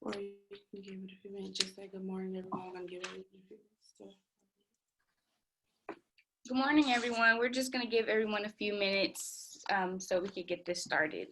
Or you can give it a few minutes. Just say good morning, everyone. I'm gonna give it a few minutes. Good morning, everyone. We're just going to give everyone a few minutes so we could get this started.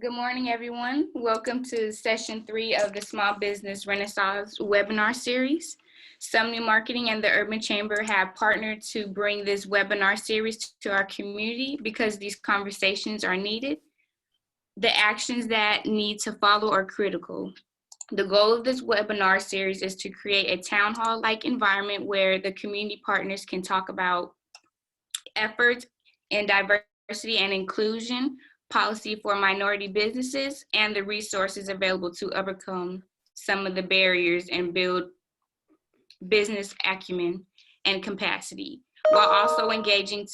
Good morning, everyone. Welcome to session 3 of the Small Business Renaissance webinar series. Some New Marketing and the Urban Chamber have partnered to bring this webinar series to our community because these conversations are needed. The actions that need to follow are critical. The goal of this webinar series is to create a town hall-like environment where the community partners can talk about efforts in diversity and inclusion, policy for minority businesses, and the resources available to overcome some of the barriers and build business acumen and capacity, while also engaging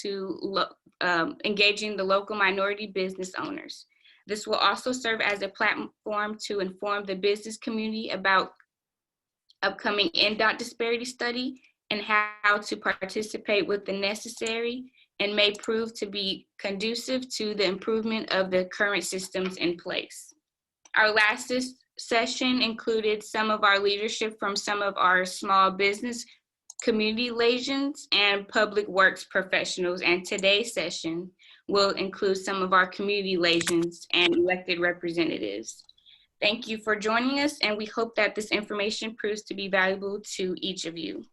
the local minority business owners. This will also serve as a platform to inform the business community about upcoming NDOT disparity study and how to participate with the necessary and may prove to be conducive to the improvement of the current systems in place. Our last session included some of our leadership from some of our small business community liaisons and public works professionals, and today's session will include some of our community liaisons and elected representatives. Thank you for joining us, and we hope that this information proves to be valuable to each of you.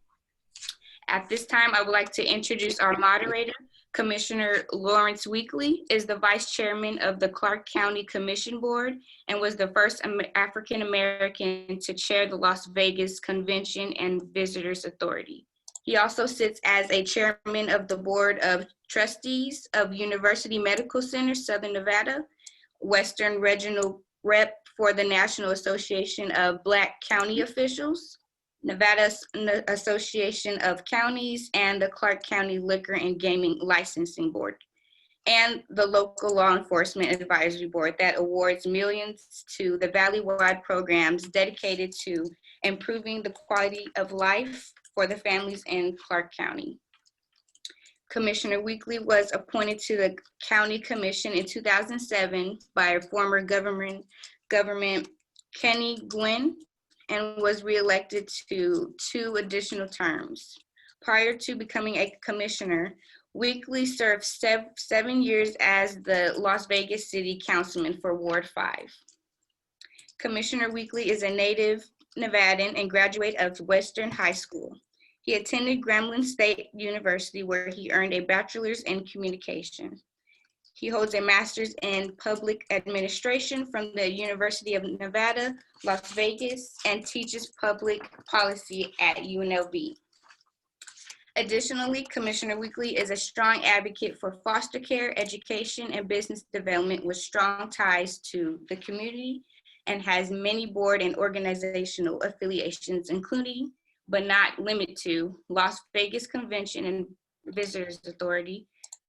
At this time, I would like to introduce our moderator. Commissioner Lawrence Weekley is the Vice Chairman of the Clark County Commission Board and was the first African American to chair the Las Vegas Convention and Visitors Authority. He also sits as a chairman of the Board of Trustees of University Medical Center, Southern Nevada, Western Regional Rep for the National Association of Black County Officials, Nevada Association of Counties, and the Clark County Liquor and Gaming Licensing Board, and the local law enforcement advisory board that awards millions to the valley-wide programs dedicated to improving the quality of life for the families in Clark County. Commissioner Weekley was appointed to the County Commission in 2007 by former government Kenny Gwynn and was reelected to 2 additional terms. Prior to becoming a commissioner, Weekley served 7 years as the Las Vegas City Councilman for Ward 5. Commissioner Weekley is a native Nevadan and graduate of Western High School. He attended Grambling State University, where he earned a bachelor's in communication. He holds a master's in public administration from the University of Nevada, Las Vegas, and teaches public policy at UNLV. Additionally, Commissioner Weekley is a strong advocate for foster care, education, and business development with strong ties to the community, and has many board and organizational affiliations, including, but not limited to, Las Vegas Convention and Visitors Authority,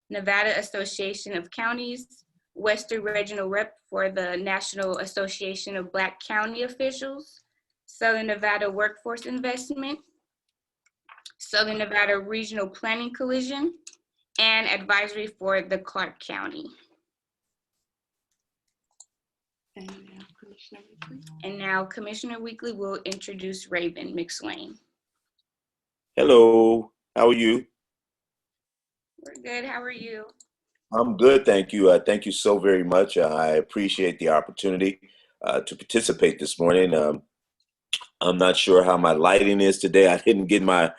Nevada Association of Counties, Western Regional Rep for the National Association of Black County Officials, Southern Nevada Workforce Investment, Southern Nevada Regional Planning Coalition, and advisory for the Clark County. And now Commissioner Weekley will introduce Raven Mcswain. Hello, how are you? We're good, how are you? I'm good, thank you. Thank you so very much. I appreciate the opportunity to participate this morning. I'm not sure how my lighting is today. I didn't get my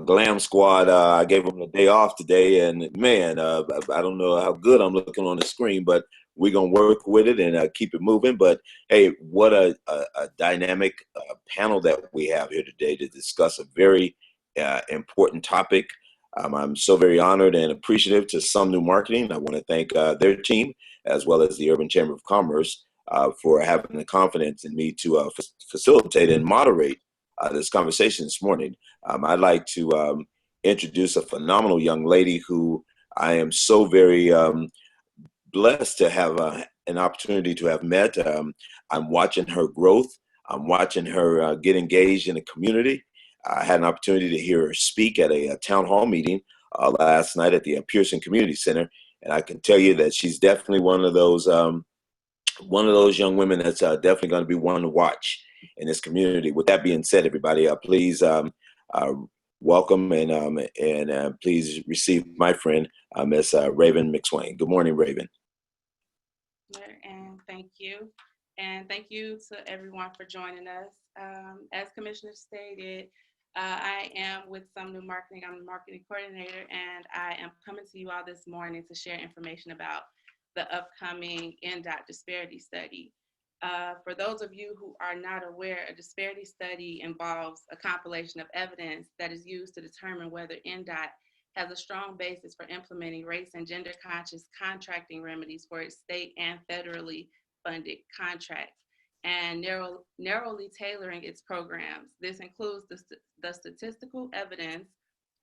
glam squad. I gave them a day off today, and man, I don't know how good I'm looking on the screen, but we're gonna work with it and keep it moving. But hey, what a dynamic panel that we have here today to discuss a very important topic. I'm so very honored and appreciative to Some New Marketing. I want to thank their team, as well as the Urban Chamber of Commerce, for having the confidence in me to facilitate and moderate this conversation this morning. I'd like to introduce a phenomenal young lady who I am so very blessed to have an opportunity to have met. I'm watching her growth. I'm watching her get engaged in the community. I had an opportunity to hear her speak at a town hall meeting last night at the Pearson Community Center, and I can tell you that she's definitely one of those young women that's definitely going to be one to watch in this community. With that being said, everybody, please welcome and please receive my friend, Miss Raven Mcswain. Good morning, Raven. And thank you. And thank you to everyone for joining us. As Commissioner stated, I am with Some New Marketing. I'm the marketing coordinator, and I am coming to you all this morning to share information about the upcoming NDOT disparity study. For those of you who are not aware, a disparity study involves a compilation of evidence that is used to determine whether NDOT has a strong basis for implementing race and gender conscious contracting remedies for its state and federally funded contracts, and narrowly tailoring its programs. This includes the statistical evidence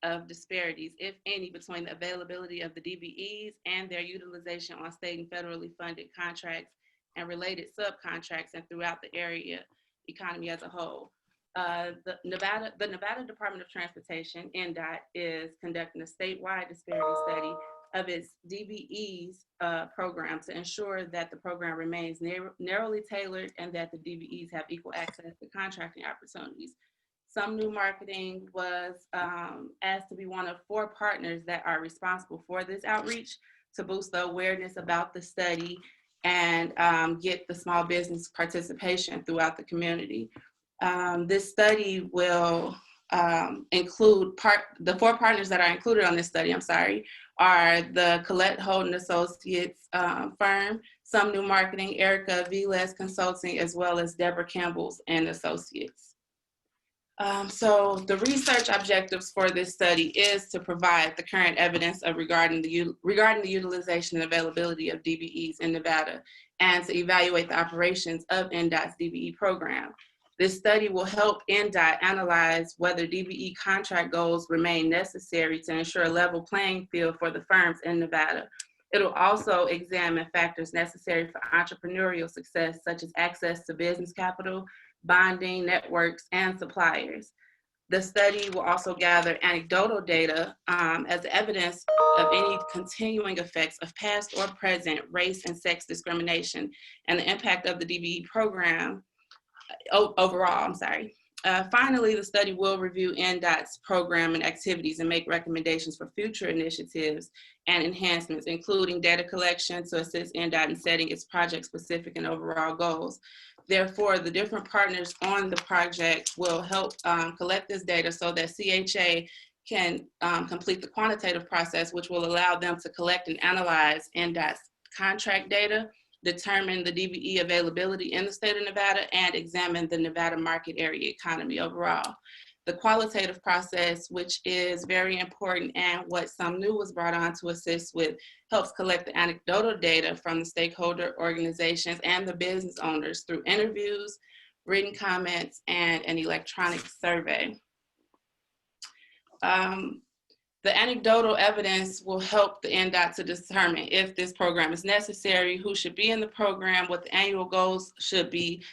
of disparities, if any, between the availability of the DBEs and their utilization on state and federally funded contracts and related subcontracts and throughout the area economy as a whole. The Nevada Department of Transportation, NDOT, is conducting a statewide disparity study of its DBEs program to ensure that the program remains narrowly tailored and that the DBEs have equal access to contracting opportunities. Some New Marketing was asked to be one of 4 partners that are responsible for this outreach to boost the awareness about the study and get the small business participation throughout the community. This study will include the 4 partners that are included on this study, are the Collette Holden Associates firm, Some New Marketing, Erica Viles Consulting, as well as Deborah Campbell's and Associates. So the research objectives for this study is to provide the current evidence regarding the utilization and availability of DBEs in Nevada, and to evaluate the operations of NDOT's DBE program. This study will help NDOT analyze whether DBE contract goals remain necessary to ensure a level playing field for the firms in Nevada. It'll also examine factors necessary for entrepreneurial success, such as access to business capital, bonding, networks, and suppliers. The study will also gather anecdotal data as evidence of any continuing effects of past or present race and sex discrimination and the impact of the DBE program overall. Finally, the study will review NDOT's program and activities and make recommendations for future initiatives and enhancements, including data collection to assist NDOT in setting its project-specific and overall goals. Therefore, the different partners on the project will help collect this data so that CHA can complete the quantitative process, which will allow them to collect and analyze NDOT's contract data, determine the DBE availability in the state of Nevada, and examine the Nevada market area economy overall. The qualitative process, which is very important and what some new was brought on to assist with, helps collect the anecdotal data from the stakeholder organizations and the business owners through interviews, written comments, and an electronic survey. The anecdotal evidence will help the NDOT to determine if this program is necessary, who should be in the program, what the annual goals should be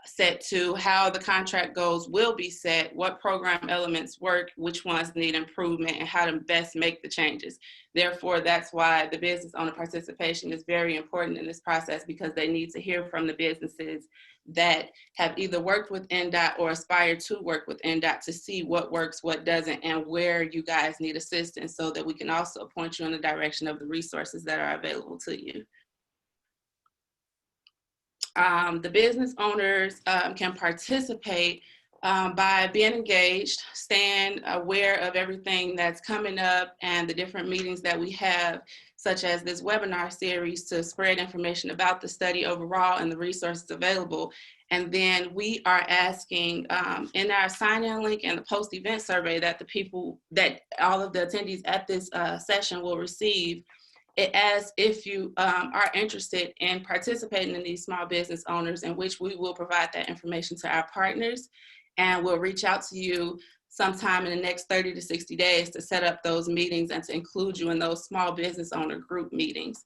set to, how the contract goals will be set, what program elements work, which ones need improvement, and how to best make the changes. Therefore, that's why the business owner participation is very important in this process, because they need to hear from the businesses that have either worked with NDOT or aspire to work with NDOT to see what works, what doesn't, and where you guys need assistance, so that we can also point you in the direction of the resources that are available to you. The business owners can participate by being engaged, staying aware of everything that's coming up and the different meetings that we have, such as this webinar series, to spread information about the study overall and the resources available. And then we are asking in our sign-in link and the post-event survey that all of the attendees at this session will receive, it asks if you are interested in participating in these small business owners, in which we will provide that information to our partners, and we'll reach out to you sometime in the next 30 to 60 days to set up those meetings and to include you in those small business owner group meetings.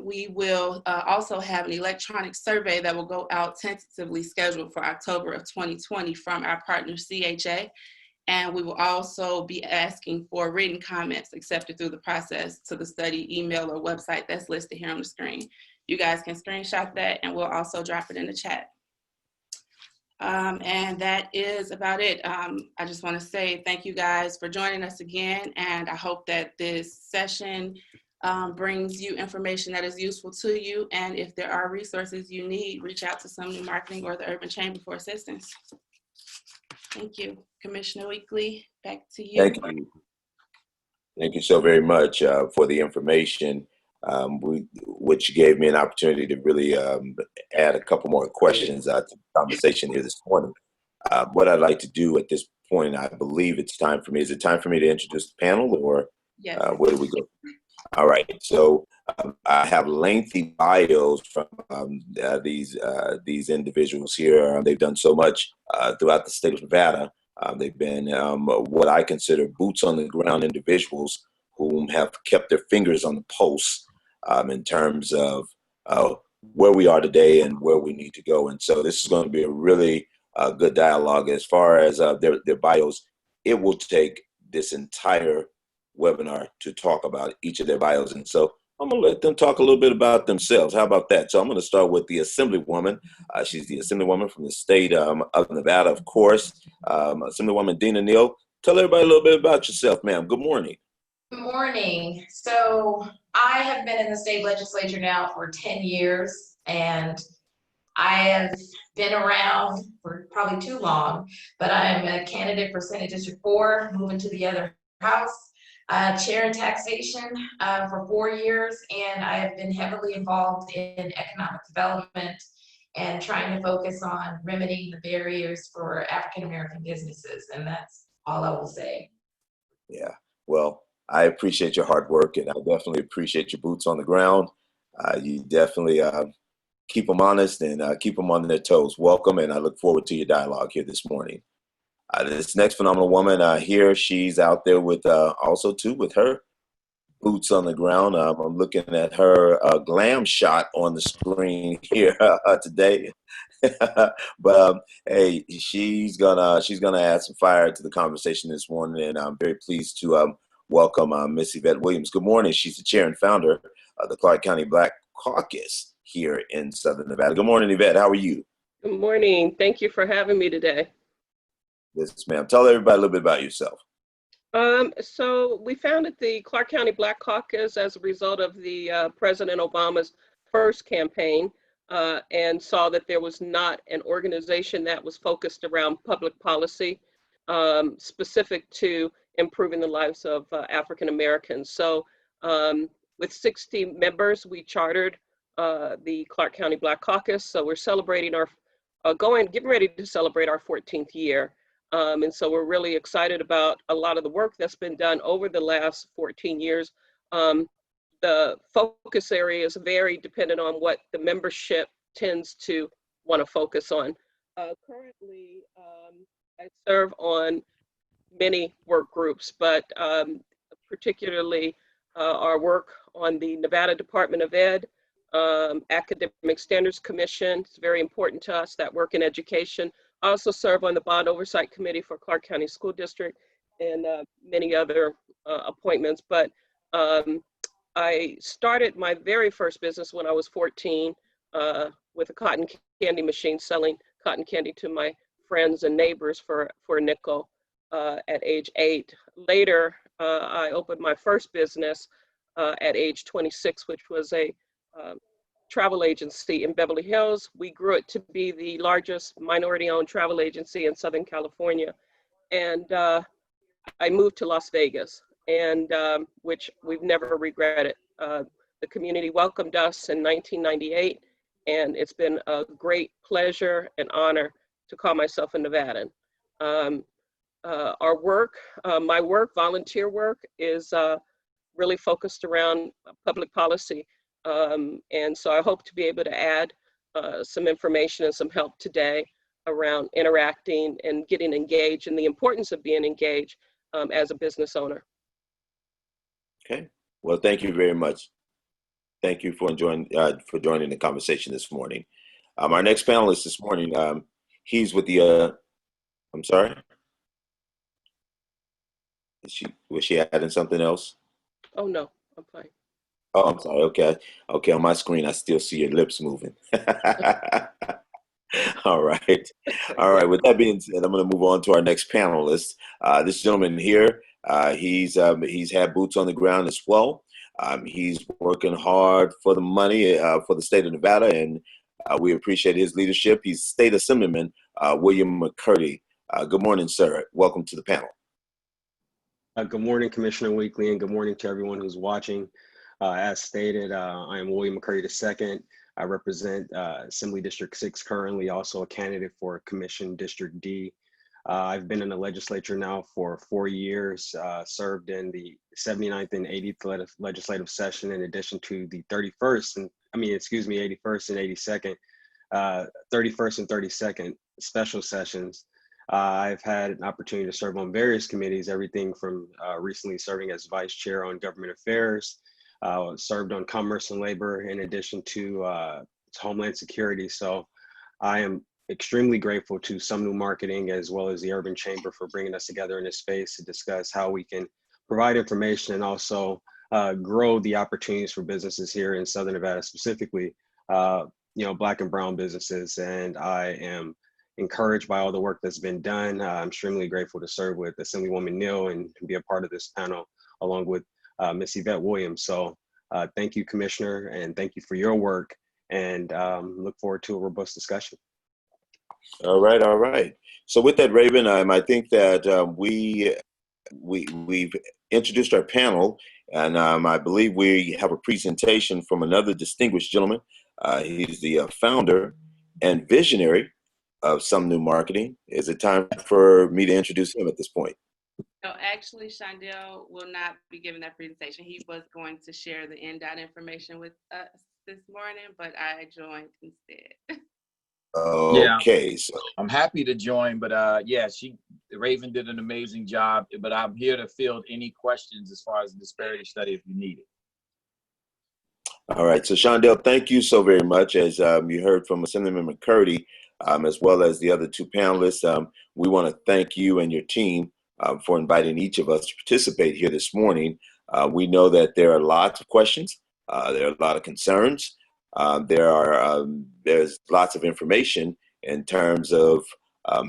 We will also have an electronic survey that will go out tentatively scheduled for October of 2020 from our partner CHA. And we will also be asking for written comments accepted through the process to the study email or website that's listed here on the screen. You guys can screenshot that, and we'll also drop it in the chat. And that is about it. I just want to say thank you guys for joining us again, and I hope that this session brings you information that is useful to you. And if there are resources you need, reach out to Some New Marketing or the Urban Chamber for assistance. Thank you. Commissioner Weekley, back to you. Thank you. Thank you so very much for the information, which gave me an opportunity to really add a couple more questions to the conversation here this morning. What I'd like to do at this point, I believe it's time for me. Is it time for me to introduce the panel, or yes. Where do we go? All right. So I have lengthy bios from these individuals here. They've done so much throughout the state of Nevada. They've been what I consider boots on the ground individuals who have kept their fingers on the pulse in terms of where we are today and where we need to go. And so this is going to be a really good dialogue. As far as their bios, it will take this entire webinar to talk about each of their bios. And so I'm going to let them talk a little bit about themselves. How about that? So I'm going to start with the Assemblywoman. She's the Assemblywoman from the state of Nevada, of course. Assemblywoman Dina Neal, tell everybody a little bit about yourself, ma'am. Good morning. Good morning. So I have been in the state legislature now for 10 years, and I have been around for probably too long, but I am a candidate for Senate District 4, moving to the other house. Chair in taxation for 4 years, and I have been heavily involved in economic development and trying to focus on remedying the barriers for African-American businesses, and that's all I will say. Yeah, well, I appreciate your hard work, and I definitely appreciate your boots on the ground. You definitely keep them honest and keep them on their toes. Welcome, and I look forward to your dialogue here this morning. This next phenomenal woman here, she's out there with also too with her boots on the ground. I'm looking at her glam shot on the screen here today, but hey, she's gonna add some fire to the conversation this morning, and I'm very pleased to welcome Missy Vette Williams. Good morning. She's the chair and founder of the Clark County Black Caucus here in Southern Nevada. Good morning, Yvette. How are you? Good morning. Thank you for having me today. Yes, ma'am. Tell everybody a little bit about yourself. So we founded the Clark County Black Caucus as a result of the President Obama's first campaign, and saw that there was not an organization that was focused around public policy specific to improving the lives of African Americans. So with 60 members, we chartered the Clark County Black Caucus. So we're celebrating our, getting ready to celebrate our 14th year. And so we're really excited about a lot of the work that's been done over the last 14 years. The focus areas vary depending on what the membership tends to want to focus on. Currently, I serve on many work groups, but particularly our work on the Nevada Department of Ed, Academic Standards Commission. It's very important to us, that work in education. I also serve on the Bond Oversight Committee for Clark County School District and many other appointments. But I started my very first business when I was 14 with a cotton candy machine, selling cotton candy to my friends and neighbors for a nickel at age 8. Later, I opened my first business at age 26, which was a travel agency in Beverly Hills. We grew it to be the largest minority-owned travel agency in Southern California. And I moved to Las Vegas, and which we've never regretted. The community welcomed us in 1998, and it's been a great pleasure and honor to call myself a Nevadan. Our work, my work, volunteer work, is really focused around public policy. And so I hope to be able to add some information and some help today around interacting and getting engaged and the importance of being engaged as a business owner. Okay. Well, thank you very much. Thank you for joining the conversation this morning. Our next panelist this morning, he's with the, I'm sorry? Was she adding something else? Oh, no, I'm fine. Oh, I'm sorry. Okay. Okay. On my screen, I still see your lips moving. All right. All right. With that being said, I'm going to move on to our next panelist. This gentleman here, he's had boots on the ground as well. He's working hard for the money for the state of Nevada, and we appreciate his leadership. He's State Assemblyman William McCurdy. Good morning, sir. Welcome to the panel. Good morning, Commissioner Weekley, and good morning to everyone who's watching. As stated, I am William McCurdy II. I represent Assembly District 6 currently, also a candidate for Commission District D. I've been in the legislature now for 4 years, served in the 79th and 80th legislative session, in addition to the 81st and 82nd, 31st and 32nd special sessions. I've had an opportunity to serve on various committees, everything from recently serving as vice chair on government affairs, served on commerce and labor, in addition to homeland security. So I am extremely grateful to Some New Marketing as well as the Urban Chamber for bringing us together in this space to discuss how we can provide information and also grow the opportunities for businesses here in Southern Nevada, specifically, Black and brown businesses. And I am encouraged by all the work that's been done. I'm extremely grateful to serve with Assemblywoman Neal and be a part of this panel along with Missy Vette Williams. So thank you, Commissioner, and thank you for your work, and look forward to a robust discussion. All right, all right. So with that, Raven, I think that we've introduced our panel, and I believe we have a presentation from another distinguished gentleman. He's the founder and visionary of Some New Marketing. Is it time for me to introduce him at this point? No, actually, Shondell will not be giving that presentation. He was going to share the NDOT information with us this morning, but I joined instead. Okay, yeah, so I'm happy to join, but yeah, Raven did an amazing job, but I'm here to field any questions as far as the disparity study if you need it. all right. So Shondell, thank you so very much. As you heard from Assemblyman McCurdy, as well as the other two panelists, we want to thank you and your team for inviting each of us to participate here this morning. We know that there are lots of questions. There are a lot of concerns. There's lots of information in terms of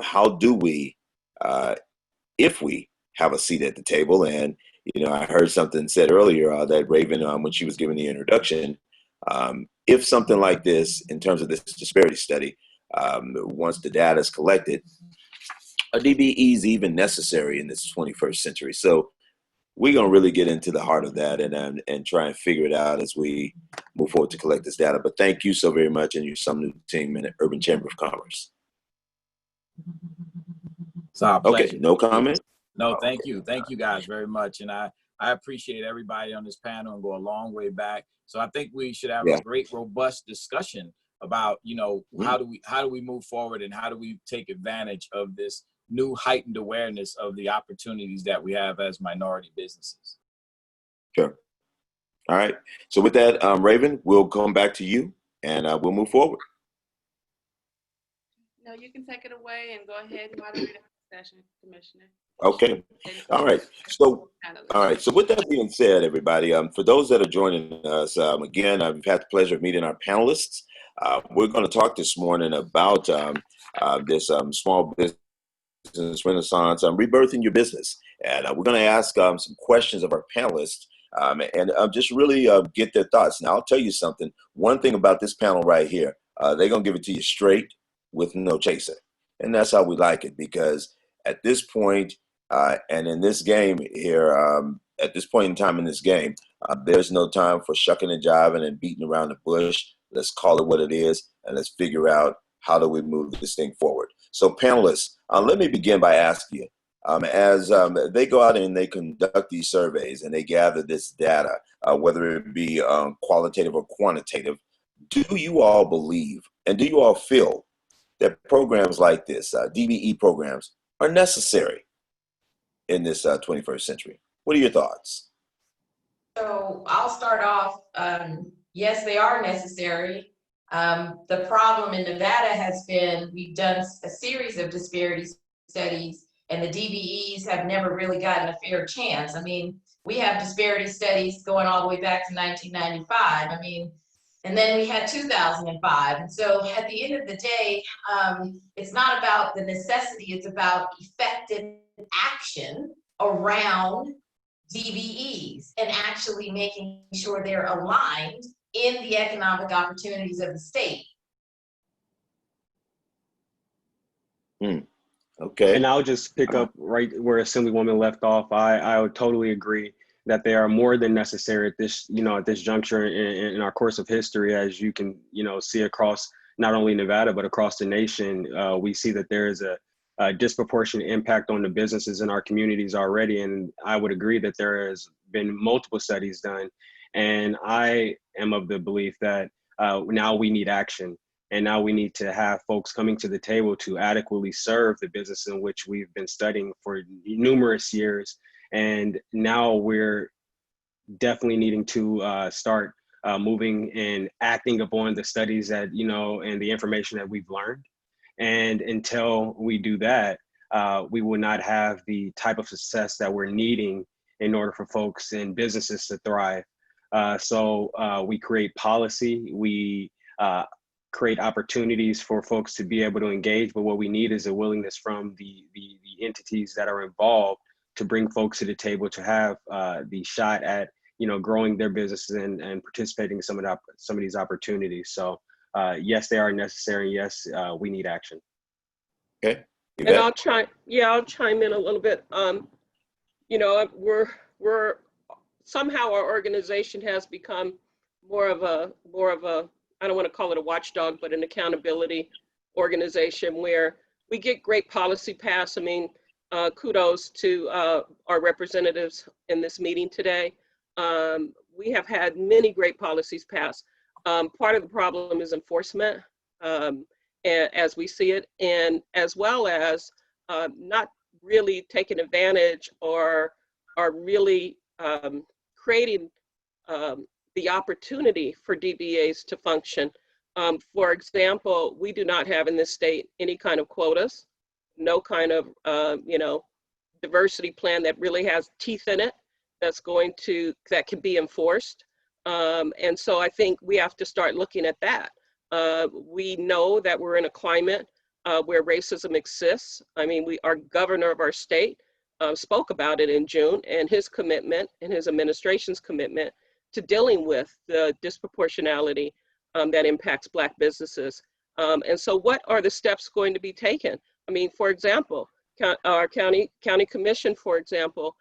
how do we if we have a seat at the table. And, I heard something said earlier that Raven, when she was giving the introduction, if something like this, in terms of this disparity study, once the data is collected, a DBE is even necessary in this 21st century. So we're going to really get into the heart of that and try and figure it out as we move forward to collect this data. But thank you so very much, and your Some New team in Urban Chamber of Commerce. It's our pleasure. Okay, no comment? No, thank you. Thank you guys very much. And I appreciate everybody on this panel and go a long way back. So I think we should have a great, robust discussion about, how do we move forward and how do we take advantage of this new heightened awareness of the opportunities that we have as minority businesses. Sure. All right. So with that, Raven, we'll come back to you and we'll move forward. No, you can take it away and go ahead and moderate the session, Commissioner. Okay. All right. So with that being said, everybody, for those that are joining us, again, I've had the pleasure of meeting our panelists. We're going to talk this morning about this small business renaissance, rebirthing your business. And we're going to ask some questions of our panelists and just really get their thoughts. Now, I'll tell you something. One thing about this panel right here, they're going to give it to you straight with no chaser. And that's how we like it, because at this point and in this game here, at this point in time in this game, there's no time for shucking and jiving and beating around the bush. Let's call it what it is, and let's figure out how do we move this thing forward. So panelists, let me begin by asking you, as they go out and they conduct these surveys and they gather this data, whether it be qualitative or quantitative, do you all believe and do you all feel that programs like this, DBE programs, are necessary in this 21st century? What are your thoughts? So I'll start off. Yes, they are necessary. The problem in Nevada has been we've done a series of disparity studies, and the DBEs have never really gotten a fair chance. I mean, we have disparity studies going all the way back to 1995. I mean, and then we had 2005. And so at the end of the day, it's not about the necessity, it's about effective action around DBEs and actually making sure they're aligned in the economic opportunities of the state. Okay. And I'll just pick up right where Assemblywoman left off. I would totally agree that they are more than necessary at this, at this juncture in our course of history. As you can, see across not only Nevada, but across the nation, we see that there is a disproportionate impact on the businesses in our communities already. And I would agree that there has been multiple studies done. And I am of the belief that now we need action. And now we need to have folks coming to the table to adequately serve the business in which we've been studying for numerous years. And now we're definitely needing to start moving and acting upon the studies that, and the information that we've learned. And until we do that, we will not have the type of success that we're needing in order for folks and businesses to thrive. So we create policy, we create opportunities for folks to be able to engage, but what we need is a willingness from the entities that are involved to bring folks to the table to have the shot at growing their businesses and participating in some of these opportunities. So yes, they are necessary. Yes, we need action. Okay. And I'll chime in a little bit. We're somehow our organization has become more of a I don't want to call it a watchdog, but an accountability organization where we get great policy passed. I mean, kudos to our representatives in this meeting today. We have had many great policies passed. Part of the problem is enforcement, as we see it, and as well as not really taking advantage or really creating the opportunity for DBAs to function. For example, we do not have in this state any kind of quotas, no kind of diversity plan that really has teeth in it that can be enforced. And so I think we have to start looking at that. We know that we're in a climate where racism exists. I mean, our governor of our state spoke about it in June, and his commitment and his administration's commitment to dealing with the disproportionality that impacts Black businesses. And so what are the steps going to be taken? I mean, for example, our county commission, for example,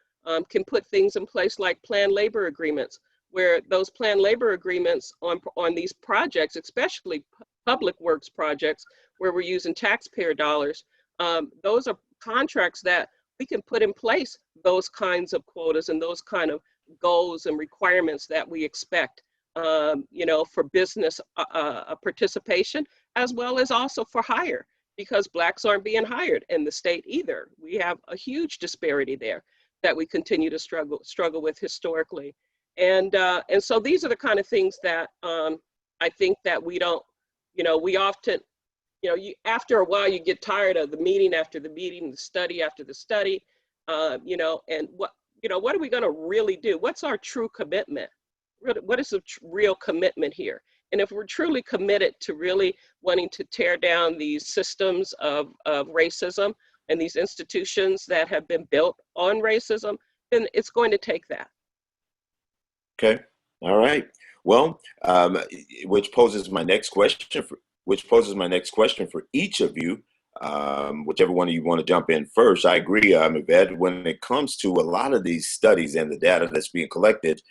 can put things in place like planned labor agreements, where those planned labor agreements on these projects, especially public works projects, where we're using taxpayer dollars, those are contracts that we can put in place those kinds of quotas and those kind of goals and requirements that we expect, you know, for business participation, as well as also for hire, because Blacks aren't being hired in the state either. We have a huge disparity there that we continue to struggle with historically. And so these are the kind of things that I think that we don't, you know, we often, you know, after a while you get tired of the meeting after the meeting, the study after the study, you know, and what are we going to really do? What's our true commitment? What is the real commitment here? And if we're truly committed to really wanting to tear down these systems of racism and these institutions that have been built on racism, then it's going to take that. Okay. All right. Well, which poses my next question for each of you. Whichever one of you want to jump in first. I agree, Vette, when it comes to a lot of these studies and the data that's being collected,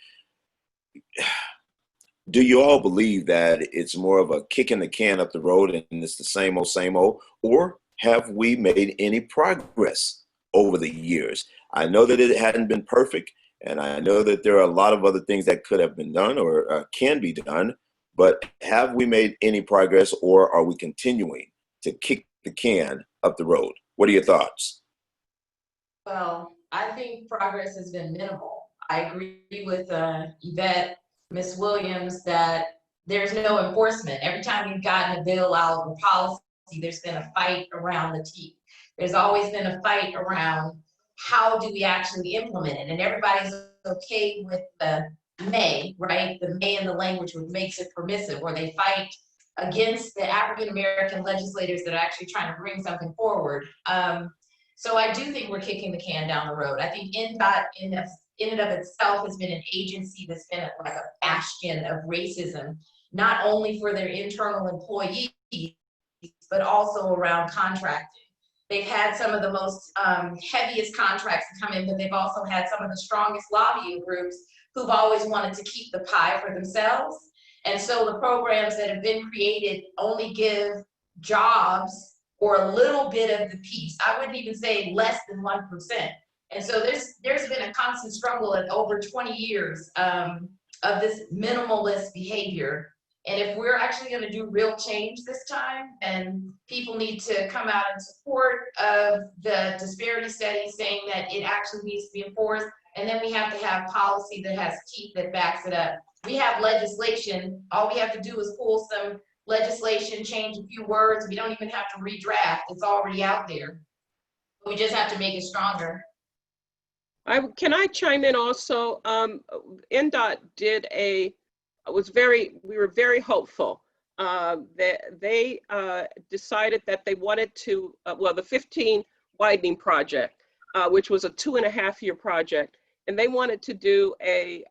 do you all believe that it's more of a kicking the can up the road and it's the same old, or have we made any progress over the years? I know that it hadn't been perfect, and I know that there are a lot of other things that could have been done or can be done, but have we made any progress, or are we continuing to kick the can up the road? What are your thoughts? Well, I think progress has been minimal. I agree with Yvette, Ms. Williams, that there's no enforcement. Every time we've gotten a bill out or policy, there's been a fight around the teeth. There's always been a fight around how do we actually implement it? And everybody's okay with the may, right? The may in the language, which makes it permissive, or they fight against the African-American legislators that are actually trying to bring something forward. So I do think we're kicking the can down the road. I think NDOT in and of itself has been an agency that's been like a bastion of racism, not only for their internal employees, but also around contracting. They've had some of the most heaviest contracts come in, but they've also had some of the strongest lobbying groups who've always wanted to keep the pie for themselves. And so the programs that have been created only give jobs or a little bit of the piece. I wouldn't even say less than 1%. And so there's been a constant struggle in over 20 years of this minimalist behavior. And if we're actually going to do real change this time, then people need to come out in support of the disparity study saying that it actually needs to be enforced. And then we have to have policy that has teeth that backs it up. We have legislation. All we have to do is pull some legislation, change a few words. We don't even have to redraft. It's already out there. We just have to make it stronger. Can I chime in also? NDOT did we were very hopeful that they decided that they wanted to, the 15 widening project, which was a 2.5-year project. And they wanted to do they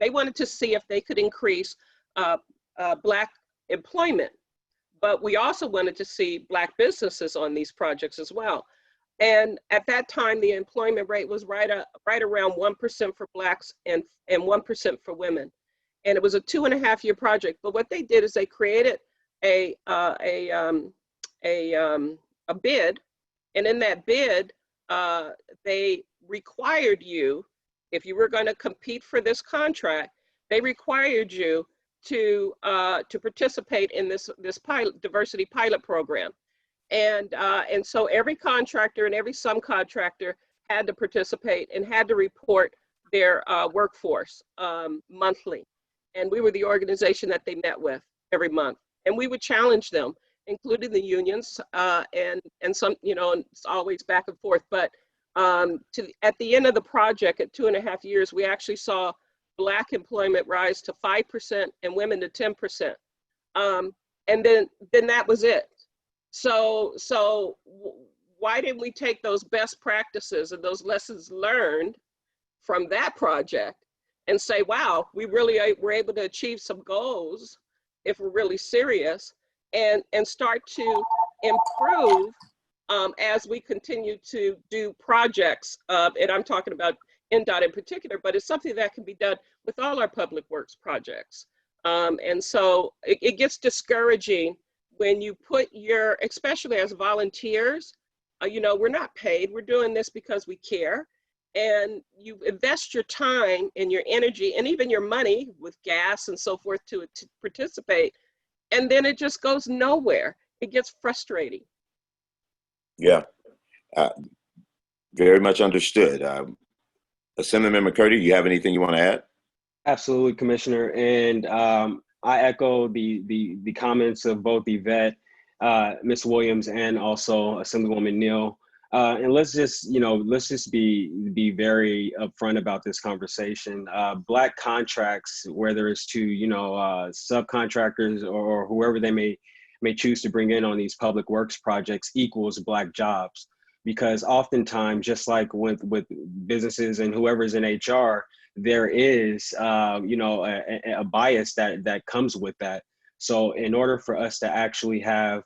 wanted to see if they could increase Black employment, but we also wanted to see Black businesses on these projects as well. And at that time, the employment rate was right around 1% for Blacks and 1% for women. And it was a 2.5-year project. But what they did is they created a bid, and in that bid, they required you, if you were going to compete for this contract, they required you to participate in this diversity pilot program. And so every contractor and every subcontractor had to participate and had to report their workforce monthly. And we were the organization that they met with every month. And we would challenge them, including the unions and some, and it's always back and forth. But at the end of the project, at 2.5 years, we actually saw Black employment rise to 5% and women to 10%. And then that was it. Why didn't we take those best practices and those lessons learned from that project and say, wow, we really were able to achieve some goals if we're really serious, and start to improve as we continue to do projects. And I'm talking about NDOT in particular, but it's something that can be done with all our public works projects. And so it gets discouraging when you put your, especially as volunteers, you know, we're not paid, we're doing this because we care. And you invest your time and your energy and even your money with gas and so forth to participate. And then it just goes nowhere. It gets frustrating. Yeah, very much understood. Assemblyman McCurdy, you have anything you want to add? Absolutely, Commissioner. And I echo the comments of both Vette, Ms. Williams, and also Assemblywoman Neal. And let's just be very upfront about this conversation. Black contracts, whether it's to subcontractors or whoever they may choose to bring in on these public works projects, equals Black jobs. Because oftentimes, just like with businesses and whoever's in HR, there is a bias that comes with that. So in order for us to actually have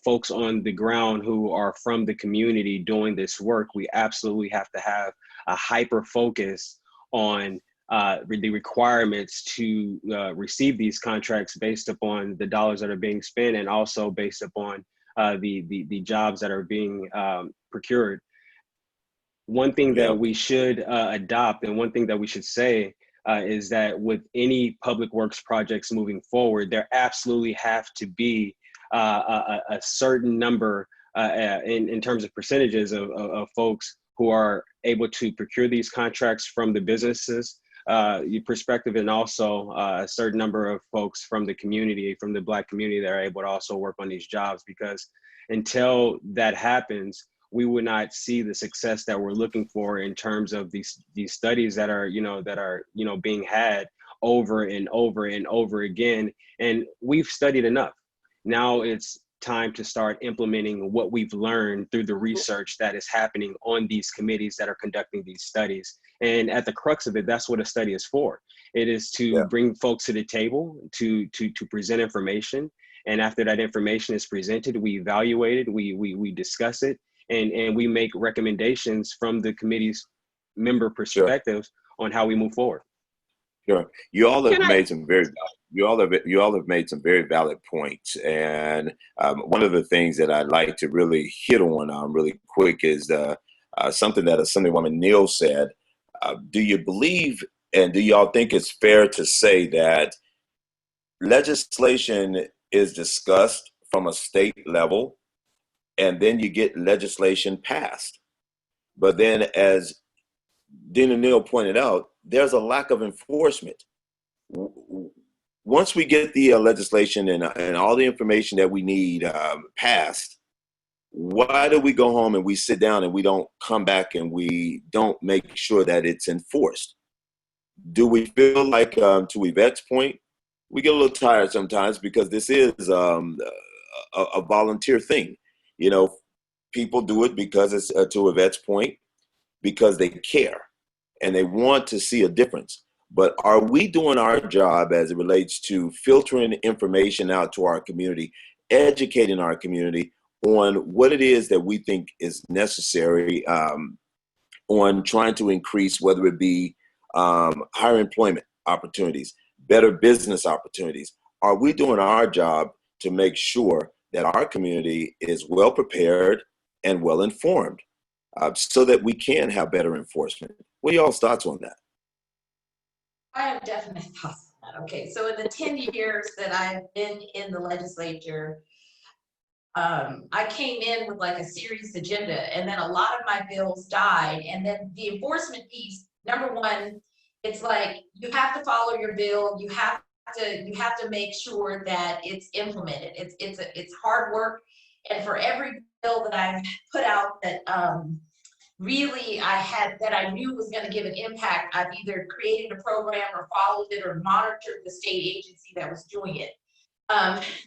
folks on the ground who are from the community doing this work, we absolutely have to have a hyper focus on the requirements to receive these contracts based upon the dollars that are being spent, and also based upon the jobs that are being procured. One thing that we should adopt, and one thing that we should say is that with any public works projects moving forward, there absolutely have to be a certain number in terms of percentages of folks who are able to procure these contracts from the businesses perspective, and also a certain number of folks from the community, from the Black community, that are able to also work on these jobs. Because until that happens, we would not see the success that we're looking for in terms of these studies that are being had over and over and over again. And we've studied enough. Now it's time to start implementing what we've learned through the research that is happening on these committees that are conducting these studies. And at the crux of it, that's what a study is for. It is to bring folks to the table, to present information. And after that information is presented, we evaluate it, we discuss it, and we make recommendations from the committee's member perspectives on how we move forward. Sure. You all have made some very valid points, and one of the things that I'd like to really hit on really quick is something that Assemblywoman Neal said. Do you believe, and do y'all think it's fair to say that legislation is discussed from a state level, and then you get legislation passed, but then, as Dina Neal pointed out, there's a lack of enforcement? Once we get the legislation and all the information that we need passed, why do we go home and we sit down and we don't come back and we don't make sure that it's enforced? Do we feel like, to Yvette's point, we get a little tired sometimes because this is a volunteer thing? You know, people do it because it's, to Yvette's point, because they care and they want to see a difference. But are we doing our job as it relates to filtering information out to our community, educating our community on what it is that we think is necessary, on trying to increase, whether it be higher employment opportunities, better business opportunities? Are we doing our job to make sure that our community is well prepared and well informed, so that we can have better enforcement? What are y'all's thoughts on that? I have definite thoughts on that. Okay, so in the 10 years that I've been in the legislature, I came in with like a serious agenda, and then a lot of my bills died. And then the enforcement piece, number one, it's like you have to follow your bill. You have to make sure that it's implemented. It's hard work, and for every bill that I've put out that really I knew was going to give an impact, I've either created a program or followed it or monitored the state agency that was doing it.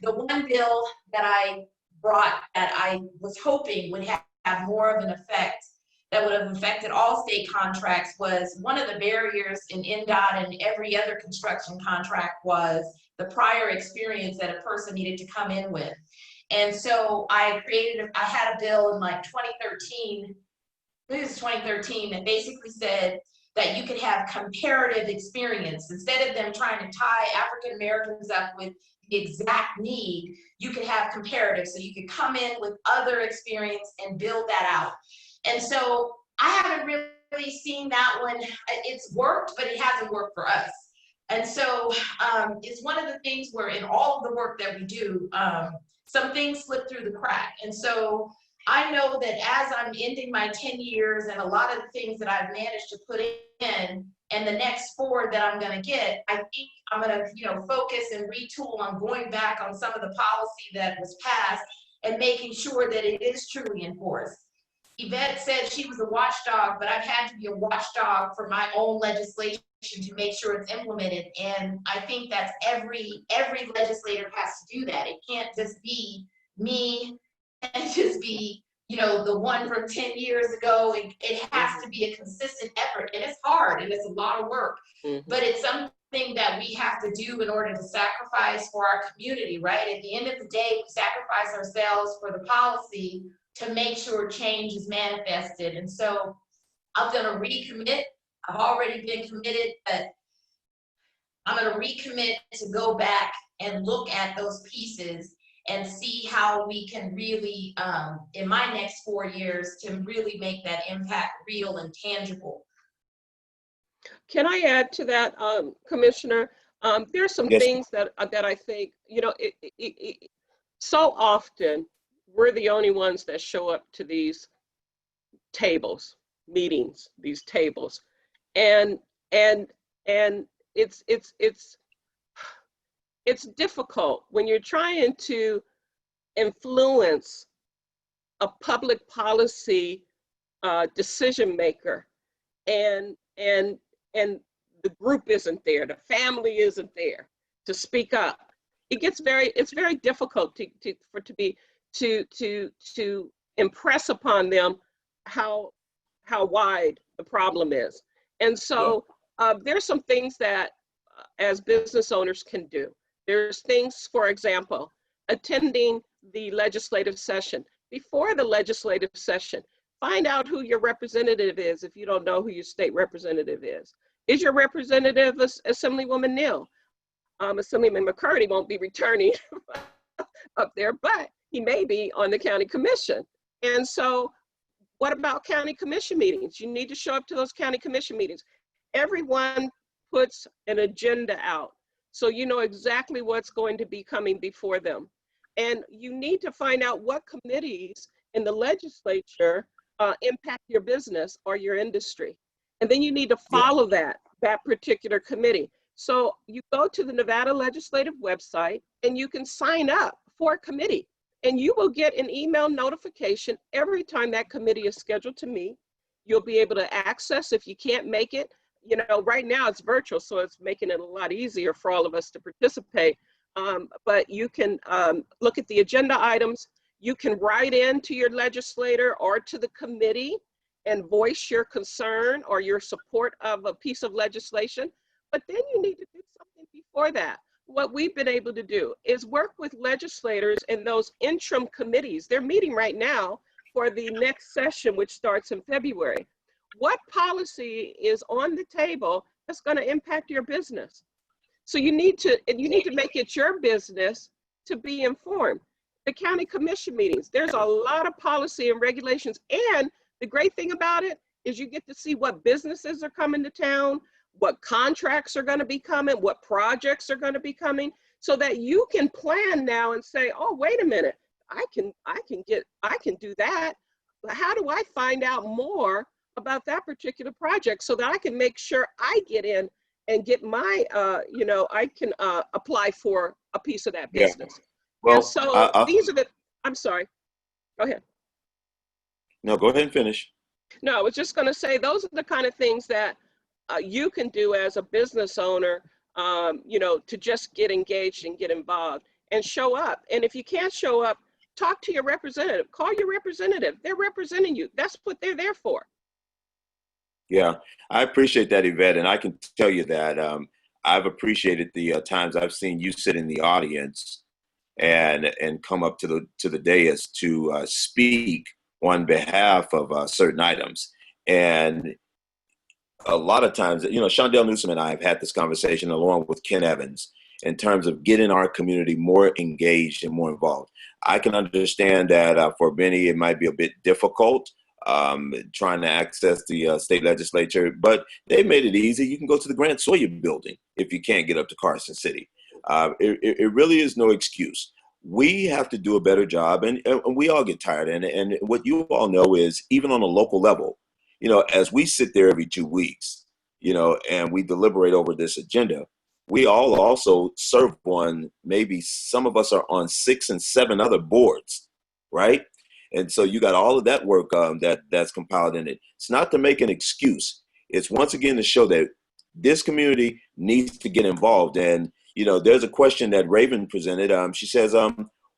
The one bill that I brought that I was hoping would have more of an effect that would have affected all state contracts was one of the barriers in NDOT and every other construction contract was the prior experience that a person needed to come in with. And so I had a bill in like 2013, I think it was 2013, that basically said that you could have comparative experience. Instead of them trying to tie African Americans up with the exact need, you could have comparative. So you could come in with other experience and build that out. And so I haven't really seen that one. It's worked, but it hasn't worked for us. And so it's one of the things where in all of the work that we do, some things slip through the crack. And so I know that as I'm ending my 10 years and a lot of the things that I've managed to put in and the next 4 that I'm going to get, I think I'm going to, focus and retool on going back on some of the policy that was passed and making sure that it is truly enforced. Vette said she was a watchdog, but I've had to be a watchdog for my own legislation to make sure it's implemented. And I think that's every legislator has to do that. It can't just be me and just be, the one from 10 years ago. It has to be a consistent effort, and it's hard and it's a lot of work, but it's something that we have to do in order to sacrifice for our community, right? At the end of the day, we sacrifice ourselves for the policy to make sure change is manifested. And so I'm going to recommit. I've already been committed, but I'm going to recommit to go back and look at those pieces and see how we can really, in my next 4 years, to really make that impact real and tangible. Can I add to that, Commissioner? There are some things that I think, so often we're the only ones that show up to these tables, meetings, these tables, and it's difficult when you're trying to influence a public policy decision maker, and the group isn't there, the family isn't there to speak up. It's very difficult to impress upon them how wide the problem is. And so there's some things that as business owners can do. There's things, for example, attending the legislative session. Before the legislative session, find out who your representative is if you don't know who your state representative is. Is your representative Assemblywoman Neal? Assemblyman McCurdy won't be returning up there, but he may be on the county commission. And so what about county commission meetings? You need to show up to those county commission meetings. Everyone puts an agenda out, so you know exactly what's going to be coming before them. And you need to find out what committees in the legislature impact your business or your industry. And then you need to follow that particular committee. So you go to the Nevada Legislative website and you can sign up for a committee, and you will get an email notification every time that committee is scheduled to meet. You'll be able to access if you can't make it. Right now it's virtual, so it's making it a lot easier for all of us to participate. But you can look at the agenda items. You can write in to your legislator or to the committee and voice your concern or your support of a piece of legislation. But then you need to do something before that. What we've been able to do is work with legislators in those interim committees. They're meeting right now for the next session, which starts in February. What policy is on the table that's going to impact your business? So you need to make it your business to be informed. The county commission meetings, there's a lot of policy and regulations. And the great thing about it is you get to see what businesses are coming to town, what contracts are going to be coming, what projects are going to be coming, so that you can plan now and say, oh, wait a minute, I can do that. How do I find out more about that particular project so that I can make sure I get in and get my, I can apply for a piece of that business. Well, and so these are I'm sorry, go ahead. No, go ahead and finish. No, I was just going to say, those are the kind of things that you can do as a business owner, to just get engaged and get involved and show up. And if you can't show up, talk to your representative, call your representative. They're representing you. That's what they're there for. Yeah, I appreciate that, Yvette, and I can tell you that I've appreciated the times I've seen you sit in the audience and come up to the dais to speak on behalf of certain items. And a lot of times, you know, Shondell Newsom and I have had this conversation along with Ken Evans in terms of getting our community more engaged and more involved. I can understand that for many, it might be a bit difficult trying to access the state legislature, but they made it easy. You can go to the Grant Sawyer building if you can't get up to Carson City. It really is no excuse. We have to do a better job, and we all get tired. And what you all know is, even on a local level, you know, as we sit there every 2 weeks, you know, and we deliberate over this agenda, we all also serve on, maybe some of us are on 6 and 7 other boards, right? And so you got all of that work that's compiled in it. It's not to make an excuse. It's once again to show that this community needs to get involved. And, you know, there's a question that Raven presented. She says,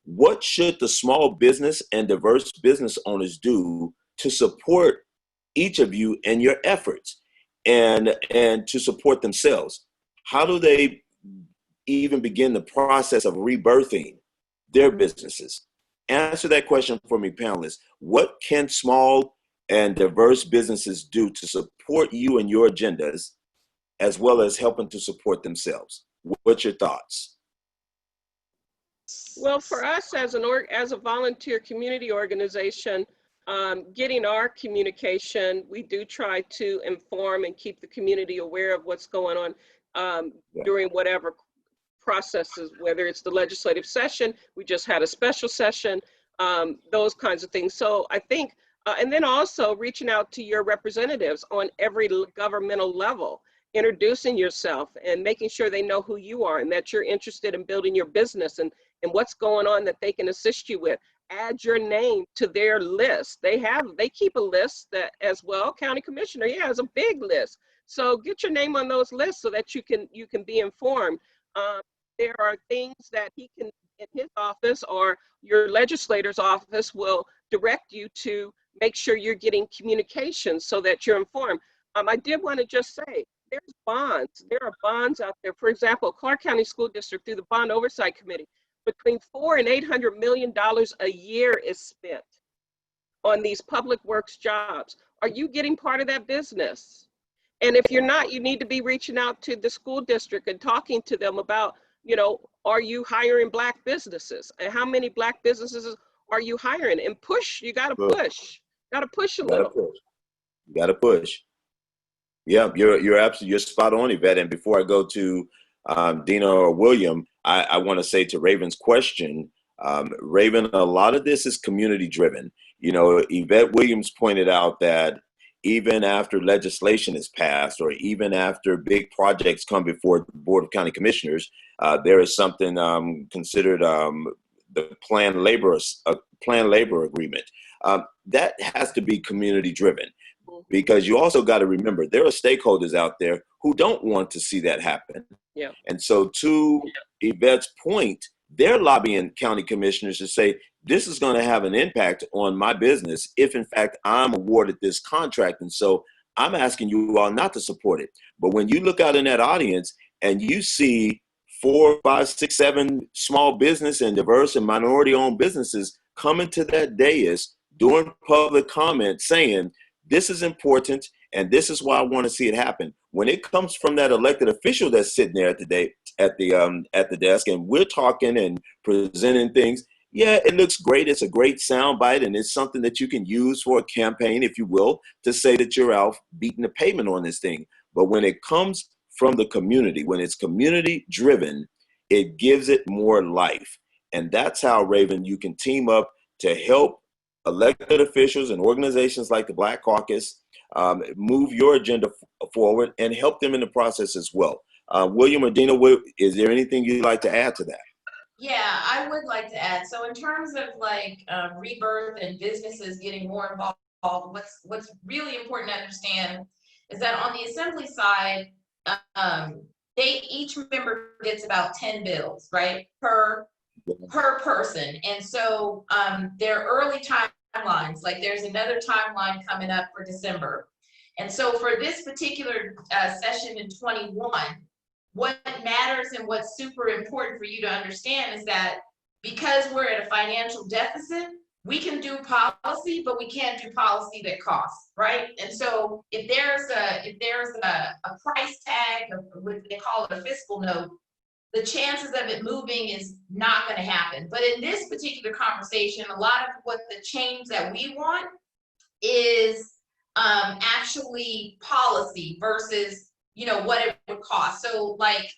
what should the small business and diverse business owners do to support each of you and your efforts and to support themselves? How do they even begin the process of rebirthing their businesses? Answer that question for me, panelists. What can small and diverse businesses do to support you and your agendas, as well as helping to support themselves? What's your thoughts? Well, for us as a volunteer community organization, getting our communication, we do try to inform and keep the community aware of what's going on during whatever processes, whether it's the legislative session, we just had a special session, those kinds of things. So I think, and then also reaching out to your representatives on every governmental level, introducing yourself and making sure they know who you are and that you're interested in building your business and what's going on that they can assist you with. Add your name to their list. They keep a list that as well. County commissioner, has a big list. So get your name on those lists so that you can be informed. There are things that he can, in his office or your legislator's office, will direct you to make sure you're getting communication so that you're informed. I did want to just say, there's bonds. There are bonds out there. For example, Clark County School District, through the Bond Oversight Committee, between $400 and $800 million a year is spent on these public works jobs. Are you getting part of that business? And if you're not, you need to be reaching out to the school district and talking to them about, you know, are you hiring Black businesses? And how many Black businesses are you hiring? And push, you got to push. Got to push a little. You got to push. Yeah, you're absolutely, you're spot on, Yvette. And before I go to Dina or William, I want to say to Raven's question, Raven, a lot of this is community driven. You know, Yvette Williams pointed out that even after legislation is passed, or even after big projects come before the Board of County Commissioners, there is something considered the planned labor agreement. That has to be community driven, because you also got to remember there are stakeholders out there who don't want to see that happen. Yeah. And so, to Yvette's point, they're lobbying county commissioners to say, this is going to have an impact on my business if, in fact, I'm awarded this contract. And so I'm asking you all not to support it. But when you look out in that audience and you see 4, 5, 6, 7 small business and diverse and minority-owned businesses coming to that dais during public comment saying, this is important, and this is why I want to see it happen. When it comes from that elected official that's sitting there at the desk, and we're talking and presenting things, yeah, it looks great. It's a great soundbite, and it's something that you can use for a campaign, if you will, to say that you're out beating the pavement on this thing. But when it comes from the community, when it's community driven, it gives it more life. And that's how, Raven, you can team up to help elected officials and organizations like the Black Caucus move your agenda forward and help them in the process as well. William or Dina, is there anything you'd like to add to that? Yeah, I would like to add. So in terms of like rebirth and businesses getting more involved, what's really important to understand is that on the assembly side, each member gets about 10 bills, right, per per person. And so there are early timelines, like there's another timeline coming up for December. And so for this particular session in 21, what matters and what's super important for you to understand is that because we're at a financial deficit, we can do policy, but we can't do policy that costs, right? And so if there's a price tag, what they call it a fiscal note, the chances of it moving is not going to happen. But in this particular conversation, a lot of what the change that we want is actually policy versus, what it would cost. So like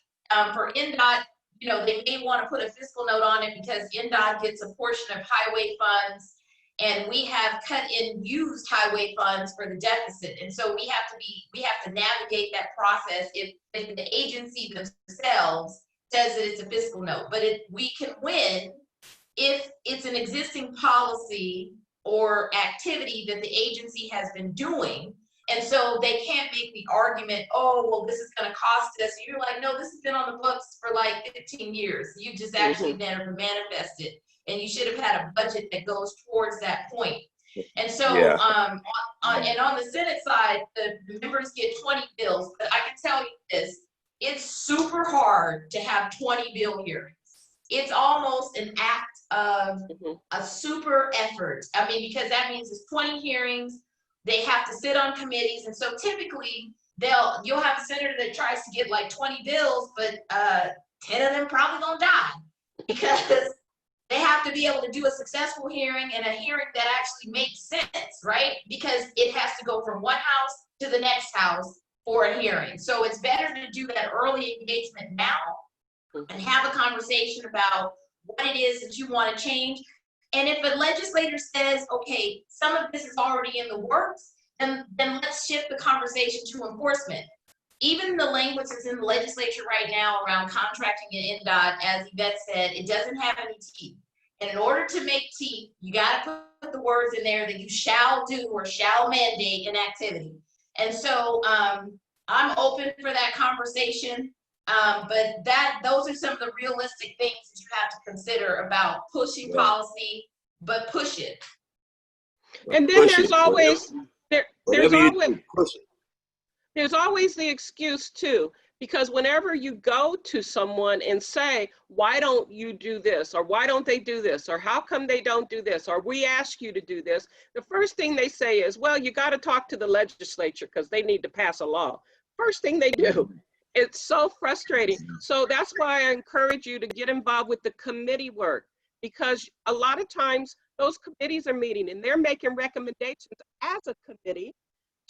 for NDOT, they may want to put a fiscal note on it because NDOT gets a portion of highway funds, and we have cut in used highway funds for the deficit. And so we have to navigate that process if the agency themselves says that it's a fiscal note. But we can win if it's an existing policy or activity that the agency has been doing. And so they can't make the argument, oh, well, this is going to cost us. You're like, no, this has been on the books for like 15 years. You just actually never manifested. And you should have had a budget that goes towards that point. And so on the Senate side, the members get 20 bills. But I can tell you this, it's super hard to have 20 bill hearings. It's almost an act of a super effort. I mean, because that means it's 20 hearings. They have to sit on committees. And so typically you'll have a senator that tries to get like 20 bills, but 10 of them probably gonna die because they have to be able to do a successful hearing and a hearing that actually makes sense, right? Because it has to go from one house to the next house for a hearing. So it's better to do that early engagement now and have a conversation about what it is that you want to change. And if a legislator says, okay, some of this is already in the works, then let's shift the conversation to enforcement. Even the language that's in the legislature right now around contracting and NDOT, as Vette said, it doesn't have any teeth. And in order to make teeth, you got to put the words in there that you shall do or shall mandate an activity. And so I'm open for that conversation. But those are some of the realistic things that you have to consider about pushing policy, but push it. And then there's always the excuse too, because whenever you go to someone and say, why don't you do this? Or why don't they do this? Or how come they don't do this? Or we ask you to do this. The first thing they say is, well, you got to talk to the legislature because they need to pass a law. First thing they do. It's so frustrating. So that's why I encourage you to get involved with the committee work, because a lot of times those committees are meeting and they're making recommendations as a committee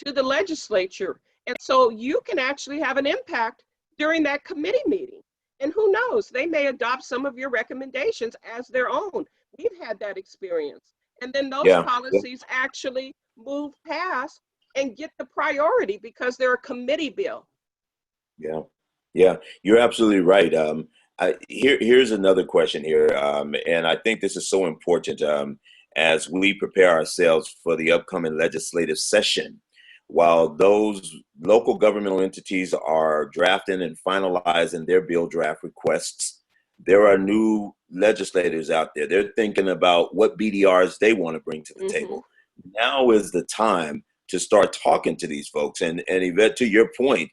to the legislature. And so you can actually have an impact during that committee meeting. And who knows, they may adopt some of your recommendations as their own. We've had that experience. And then those policies actually move past and get the priority because they're a committee bill. Yeah, you're absolutely right. Here's another question here, and I think this is so important as we prepare ourselves for the upcoming legislative session. While those local governmental entities are drafting and finalizing their bill draft requests, there are new legislators out there. They're thinking about what BDRs they want to bring to the table. Now is the time to start talking to these folks. And Yvette, to your point,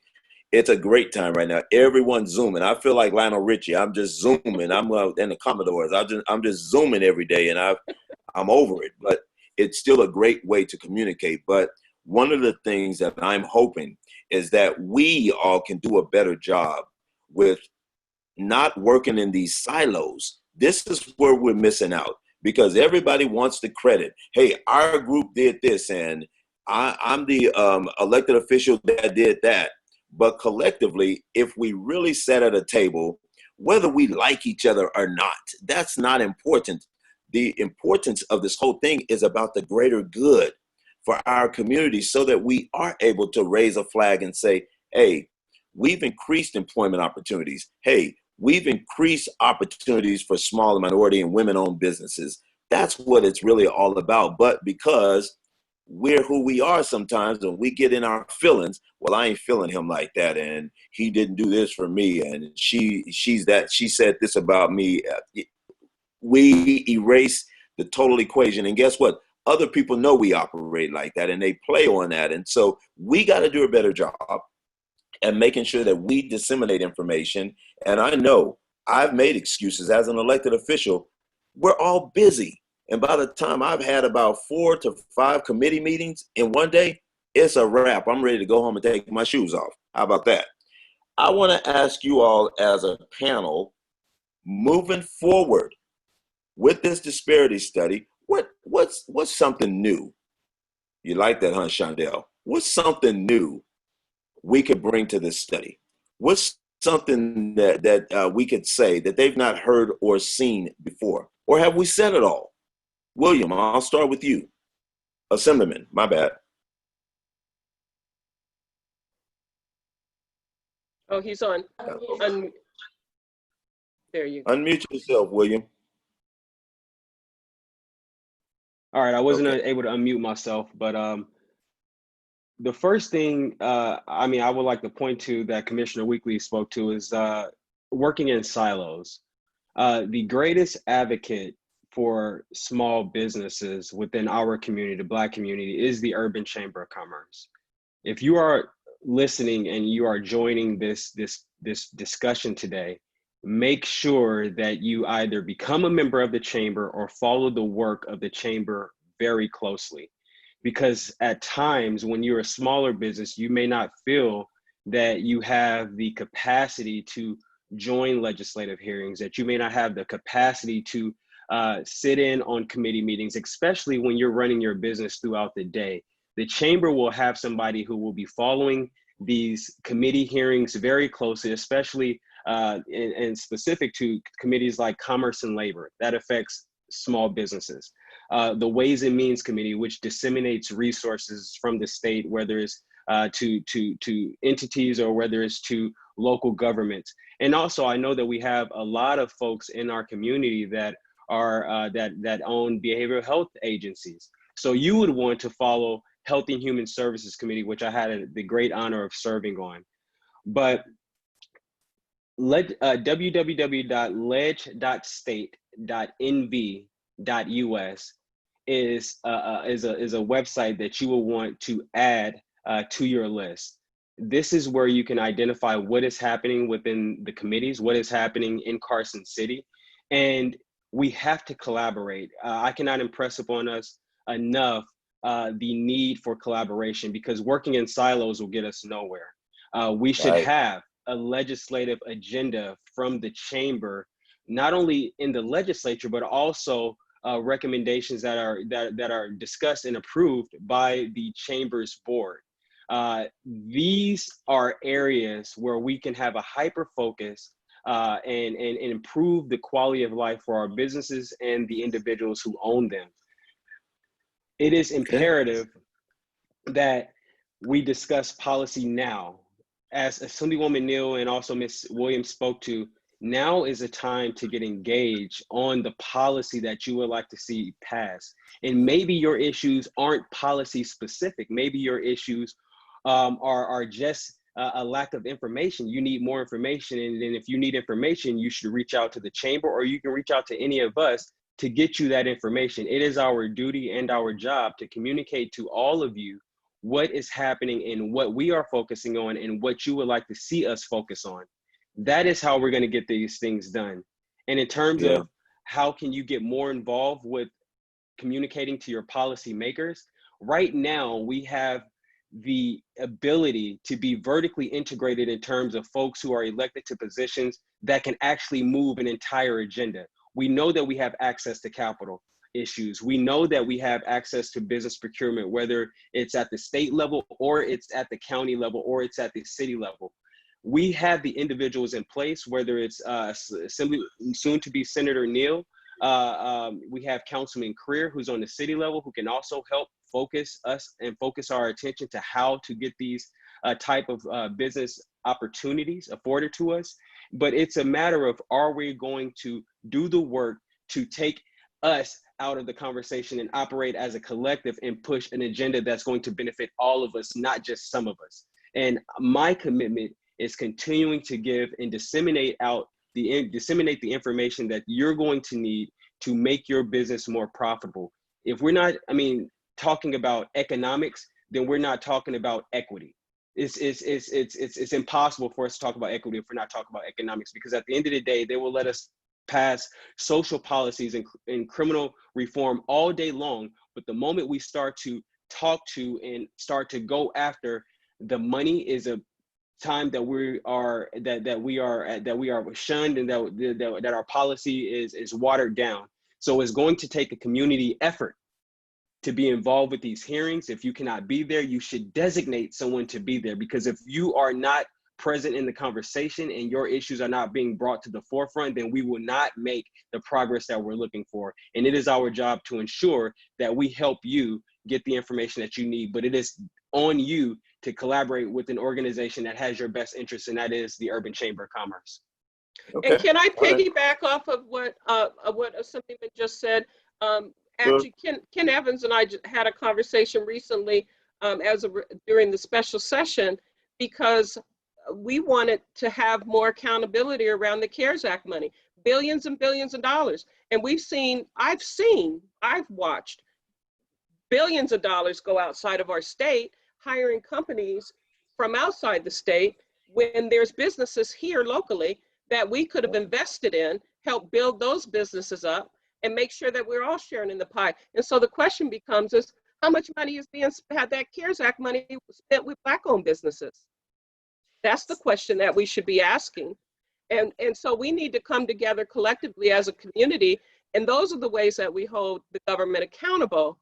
it's a great time right now. Everyone's Zooming. I feel like Lionel Richie. I'm just Zooming. I'm in the Commodores. I'm just Zooming every day, and I'm over it. But it's still a great way to communicate. But one of the things that I'm hoping is that we all can do a better job with not working in these silos. This is where we're missing out because everybody wants the credit. Hey, our group did this, and I'm the elected official that did that. But collectively, if we really sat at a table, whether we like each other or not, that's not important. The importance of this whole thing is about the greater good for our community so that we are able to raise a flag and say, hey, we've increased employment opportunities. Hey, we've increased opportunities for small and minority and women-owned businesses. That's what it's really all about. But because we're who we are sometimes and we get in our feelings, well, I ain't feeling him like that, and he didn't do this for me, and she said this about me. we erase the total equation. And guess what? Other people know we operate like that, and they play on that. And so we got to do a better job at making sure that we disseminate information. And I know I've made excuses as an elected official. We're all busy. And by the time I've had about 4 to 5 committee meetings in one day, it's a wrap. I'm ready to go home and take my shoes off. How about that? I want to ask you all as a panel, moving forward with this disparity study, what's something new? You like that, huh, Shondell? What's something new we could bring to this study? What's something that we could say that they've not heard or seen before? Or have we said it all? William, I'll start with you. Assemblyman, my bad. Oh, he's on. There you go. Unmute yourself, William. All right, I wasn't able to unmute myself, but the first thing I would like to point to that Commissioner Weekley spoke to is working in silos. The greatest advocate for small businesses within our community, the Black community, is the Urban Chamber of Commerce. If you are listening and you are joining this discussion today, make sure that you either become a member of the chamber or follow the work of the chamber very closely. Because at times when you're a smaller business, you may not feel that you have the capacity to join legislative hearings, that you may not have the capacity to sit in on committee meetings, especially when you're running your business throughout the day. The chamber will have somebody who will be following these committee hearings very closely, especially and specific to committees like Commerce and Labor, that affects small businesses. The Ways and Means Committee, which disseminates resources from the state, whether it's to entities or whether it's to local governments. And also, I know that we have a lot of folks in our community that are that own behavioral health agencies. So you would want to follow Health and Human Services Committee, which I had the great honor of serving on. But www.ledge.state.nv.us is a website that you will want to add to your list. This is where you can identify what is happening within the committees, what is happening in Carson City, and we have to collaborate. I cannot impress upon us enough the need for collaboration, because working in silos will get us nowhere. We should have a legislative agenda from the chamber, not only in the legislature, but also recommendations that are discussed and approved by the chamber's board. These are areas where we can have a hyper focus and improve the quality of life for our businesses and the individuals who own them. It is imperative that we discuss policy now. As Assemblywoman Neal and also Ms. Williams spoke to, now is a time to get engaged on the policy that you would like to see passed. And maybe your issues aren't policy specific. Maybe your issues are just a lack of information. You need more information. And then if you need information, you should reach out to the chamber, or you can reach out to any of us to get you that information. It is our duty and our job to communicate to all of you what is happening and what we are focusing on and what you would like to see us focus on. That is how we're going to get these things done. And in terms of how can you get more involved with communicating to your policymakers, right now we have the ability to be vertically integrated in terms of folks who are elected to positions that can actually move an entire agenda. We know that we have access to capital issues. We know that we have access to business procurement, whether it's at the state level or it's at the county level or it's at the city level. We have the individuals in place, whether it's soon to be Senator Neal. We have Councilman Creer, who's on the city level, who can also help focus us and focus our attention to how to get these type of business opportunities afforded to us. But it's a matter of, are we going to do the work to take us out of the conversation and operate as a collective and push an agenda that's going to benefit all of us, not just some of us. And my commitment is continuing to give and disseminate the information that you're going to need to make your business more profitable. If we're not, talking about economics, then we're not talking about equity. It's impossible for us to talk about equity if we're not talking about economics, because at the end of the day, they will let us pass social policies and criminal reform all day long. But the moment we start to talk to and start to go after the money is a time that we are shunned, and that our policy is watered down. So it's going to take a community effort to be involved with these hearings. If you cannot be there, you should designate someone to be there, because if you are not present in the conversation and your issues are not being brought to the forefront, then we will not make the progress that we're looking for. And it is our job to ensure that we help you get the information that you need, but it is on you to collaborate with an organization that has your best interests, and that is the Urban Chamber of Commerce. Okay. And can I piggyback off of what Assemblyman just said? Actually, Ken Evans and I had a conversation recently during the special session, because we wanted to have more accountability around the CARES Act money, billions and billions of dollars. And I've watched billions of dollars go outside of our state, hiring companies from outside the state, when there's businesses here locally that we could have invested in, help build those businesses up, and make sure that we're all sharing in the pie. And so the question becomes is, how much money is being had that CARES Act money spent with Black-owned businesses? That's the question that we should be asking. And so we need to come together collectively as a community, and those are the ways that we hold the government accountable,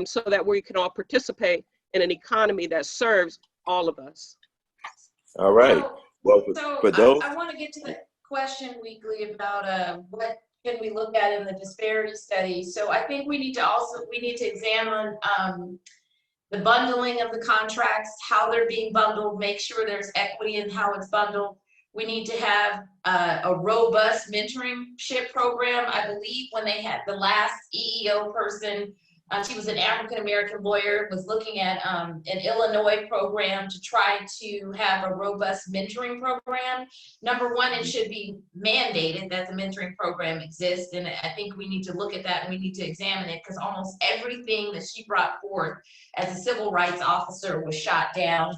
so that we can all participate in an economy that serves all of us. All right. Well, for those, I want to get to the question, Weekley, about what can we look at in the disparity study. So I think we need to examine the bundling of the contracts, how they're being bundled, make sure there's equity in how it's bundled. We need to have a robust mentorship program. I believe when they had the last EEO person, she was an African-American lawyer, was looking at an Illinois program to try to have a robust mentoring program. Number one, it should be mandated that the mentoring program exists. And I think we need to look at that, and we need to examine it, because almost everything that she brought forth as a civil rights officer was shot down.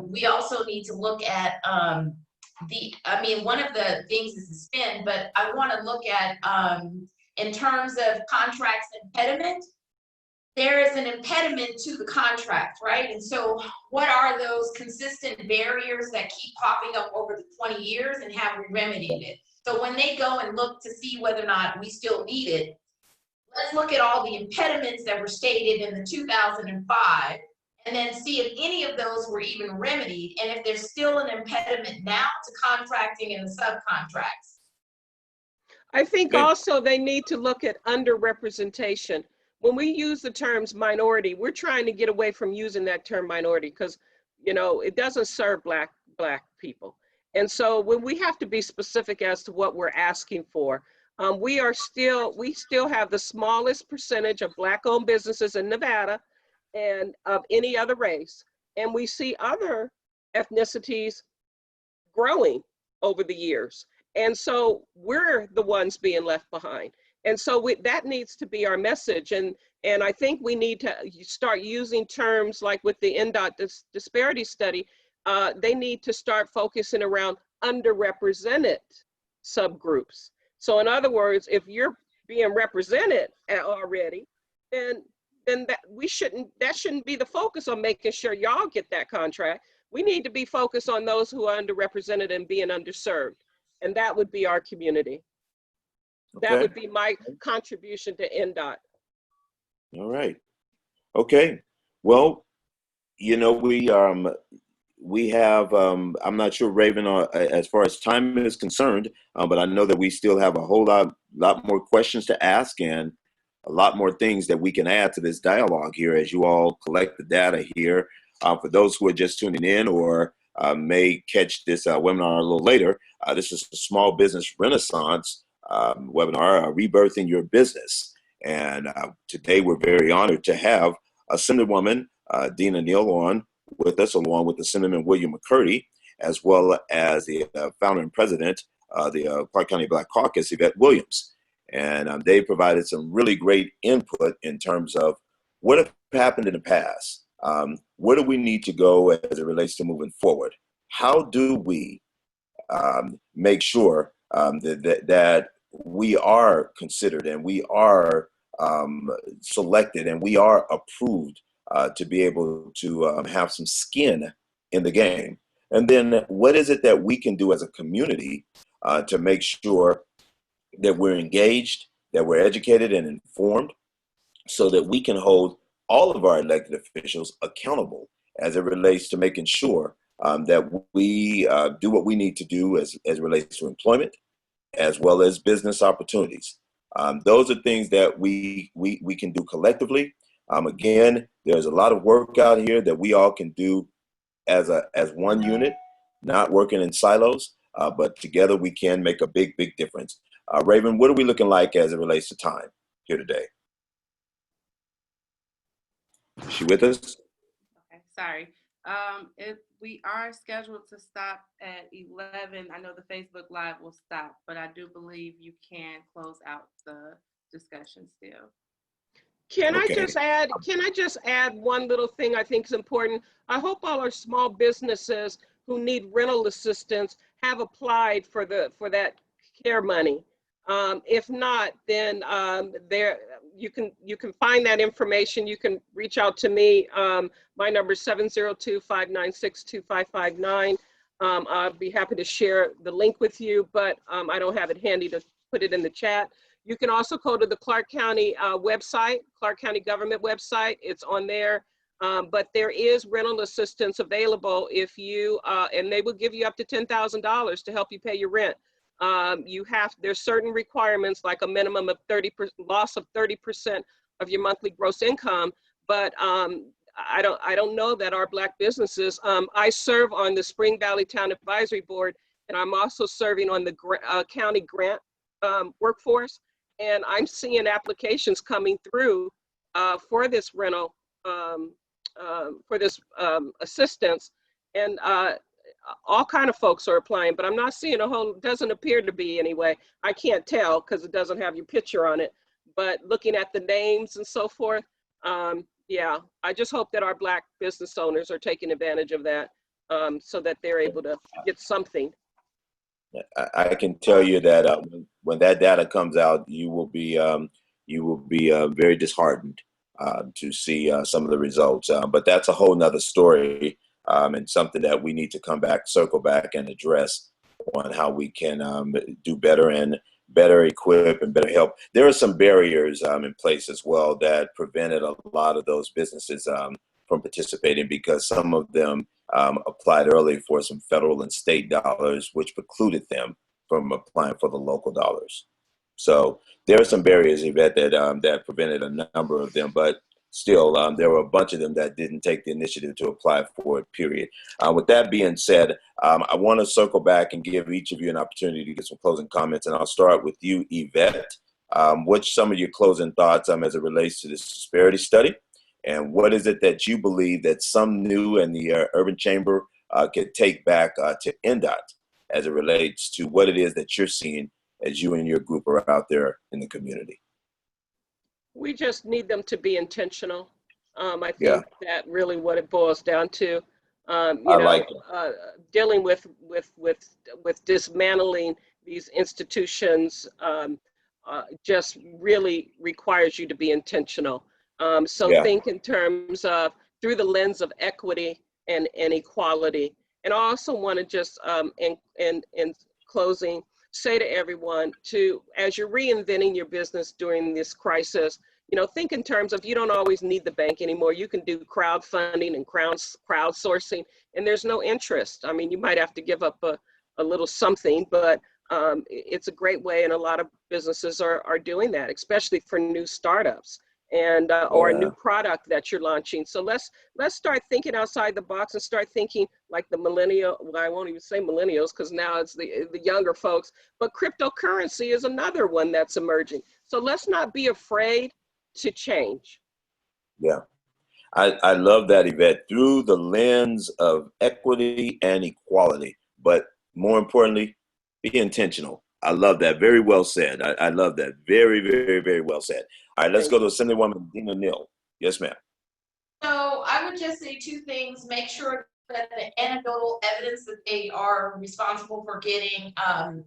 We also need to look at one of the things is the spin, but I want to look at in terms of contracts impediment. There is an impediment to the contract, right? And so what are those consistent barriers that keep popping up over the 20 years, and have we remedied it? So when they go and look to see whether or not we still need it, let's look at all the impediments that were stated in the 2005, and then see if any of those were even remedied, and if there's still an impediment now to contracting and the subcontracts. I think also they need to look at underrepresentation. When we use the terms minority, we're trying to get away from using that term minority, because, it doesn't serve black people. And so when we have to be specific as to what we're asking for, we still have the smallest percentage of Black-owned businesses in Nevada and of any other race. And we see other ethnicities growing over the years. And so we're the ones being left behind. And so that needs to be our message. And I think we need to start using terms like with the NDOT disparity study. They need to start focusing around underrepresented subgroups. So in other words, if you're being represented already, then that shouldn't be the focus on making sure y'all get that contract. We need to be focused on those who are underrepresented and being underserved. And that would be our community. okay. That would be my contribution to NDOT. All right. Okay. Well, we have, I'm not sure, Raven, as far as time is concerned, but I know that we still have a whole lot more questions to ask, and a lot more things that we can add to this dialogue here as you all collect the data here. For those who are just tuning in or may catch this webinar a little later, this is the Small Business Renaissance webinar, Rebirthing Your Business. And today we're very honored to have Assemblywoman Dina Neal on with us, along with Assemblyman William McCurdy, as well as the founder and president of the Clark County Black Caucus, Vette Williams. And they provided some really great input in terms of what have happened in the past. Where do we need to go as it relates to moving forward? How do we make sure that we are considered and we are selected and we are approved to be able to have some skin in the game? And then what is it that we can do as a community to make sure that we're engaged, that we're educated and informed, so that we can hold all of our elected officials accountable as it relates to making sure that we do what we need to do as it relates to employment, as well as business opportunities. Those are things that we can do collectively. Again, there's a lot of work out here that we all can do as one unit, not working in silos, but together we can make a big difference. Raven, what are we looking like as it relates to time here today? Is she with us? Okay, sorry. If we are scheduled to stop at 11, I know the Facebook Live will stop, but I do believe you can close out the discussion still. Can Okay. I just add one little thing I think is important? I hope all our small businesses who need rental assistance have applied for that care money. If not, then you can find that information. You can reach out to me. My number is 702-596-2559. I'll be happy to share the link with you, but I don't have it handy to put it in the chat. You can also go to the Clark County website, Clark County government website. It's on there. But there is rental assistance available if you, and they will give you up to $10,000 to help you pay your rent. There's certain requirements, like a minimum of loss of 30% of your monthly gross income. But I don't know that our Black businesses, I serve on the Spring Valley Town Advisory Board, and I'm also serving on the county grant workforce. And I'm seeing applications coming through for this rental, for this assistance. And all kind of folks are applying, but I'm not seeing doesn't appear to be anyway. I can't tell because it doesn't have your picture on it, but looking at the names and so forth, yeah, I just hope that our Black business owners are taking advantage of that so that they're able to get something. I can tell you that when that data comes out, you will be very disheartened to see some of the results. But that's a whole nother story, and something that we need to circle back and address on how we can do better and better equip and better help. There are some barriers in place as well that prevented a lot of those businesses from participating, because some of them applied early for some federal and state dollars, which precluded them from applying for the local dollars. So there are some barriers, Yvette, that prevented a number of them, but still, there were a bunch of them that didn't take the initiative to apply for it, period. With that being said, I want to circle back and give each of you an opportunity to get some closing comments, and I'll start with you, Yvette. What's some of your closing thoughts as it relates to this disparity study? And what is it that you believe that some new in the Urban Chamber could take back to NDOT as it relates to what it is that you're seeing as you and your group are out there in the community? We just need them to be intentional. I think that really what it boils down to. Dealing with dismantling these institutions just really requires you to be intentional. Think in terms of through the lens of equity and equality. And I also want to just in closing say to everyone as you're reinventing your business during this crisis, think in terms of you don't always need the bank anymore. You can do crowdfunding and crowdsourcing, and there's no interest. I mean, you might have to give up a little something, but it's a great way, and a lot of businesses are doing that, especially for new startups and or a new product that you're launching. So let's start thinking outside the box and start thinking like the I won't even say millennials because now it's the younger folks, but cryptocurrency is another one that's emerging. So let's not be afraid to change. Yeah, I love that, Yvette, through the lens of equity and equality, but more importantly, be intentional. I love that. Very well said. I love that. Very, very, very well said. All right, let's go to Assemblywoman Dina Neal. Yes, ma'am. So I would just say two things. Make sure that the anecdotal evidence that they are responsible for getting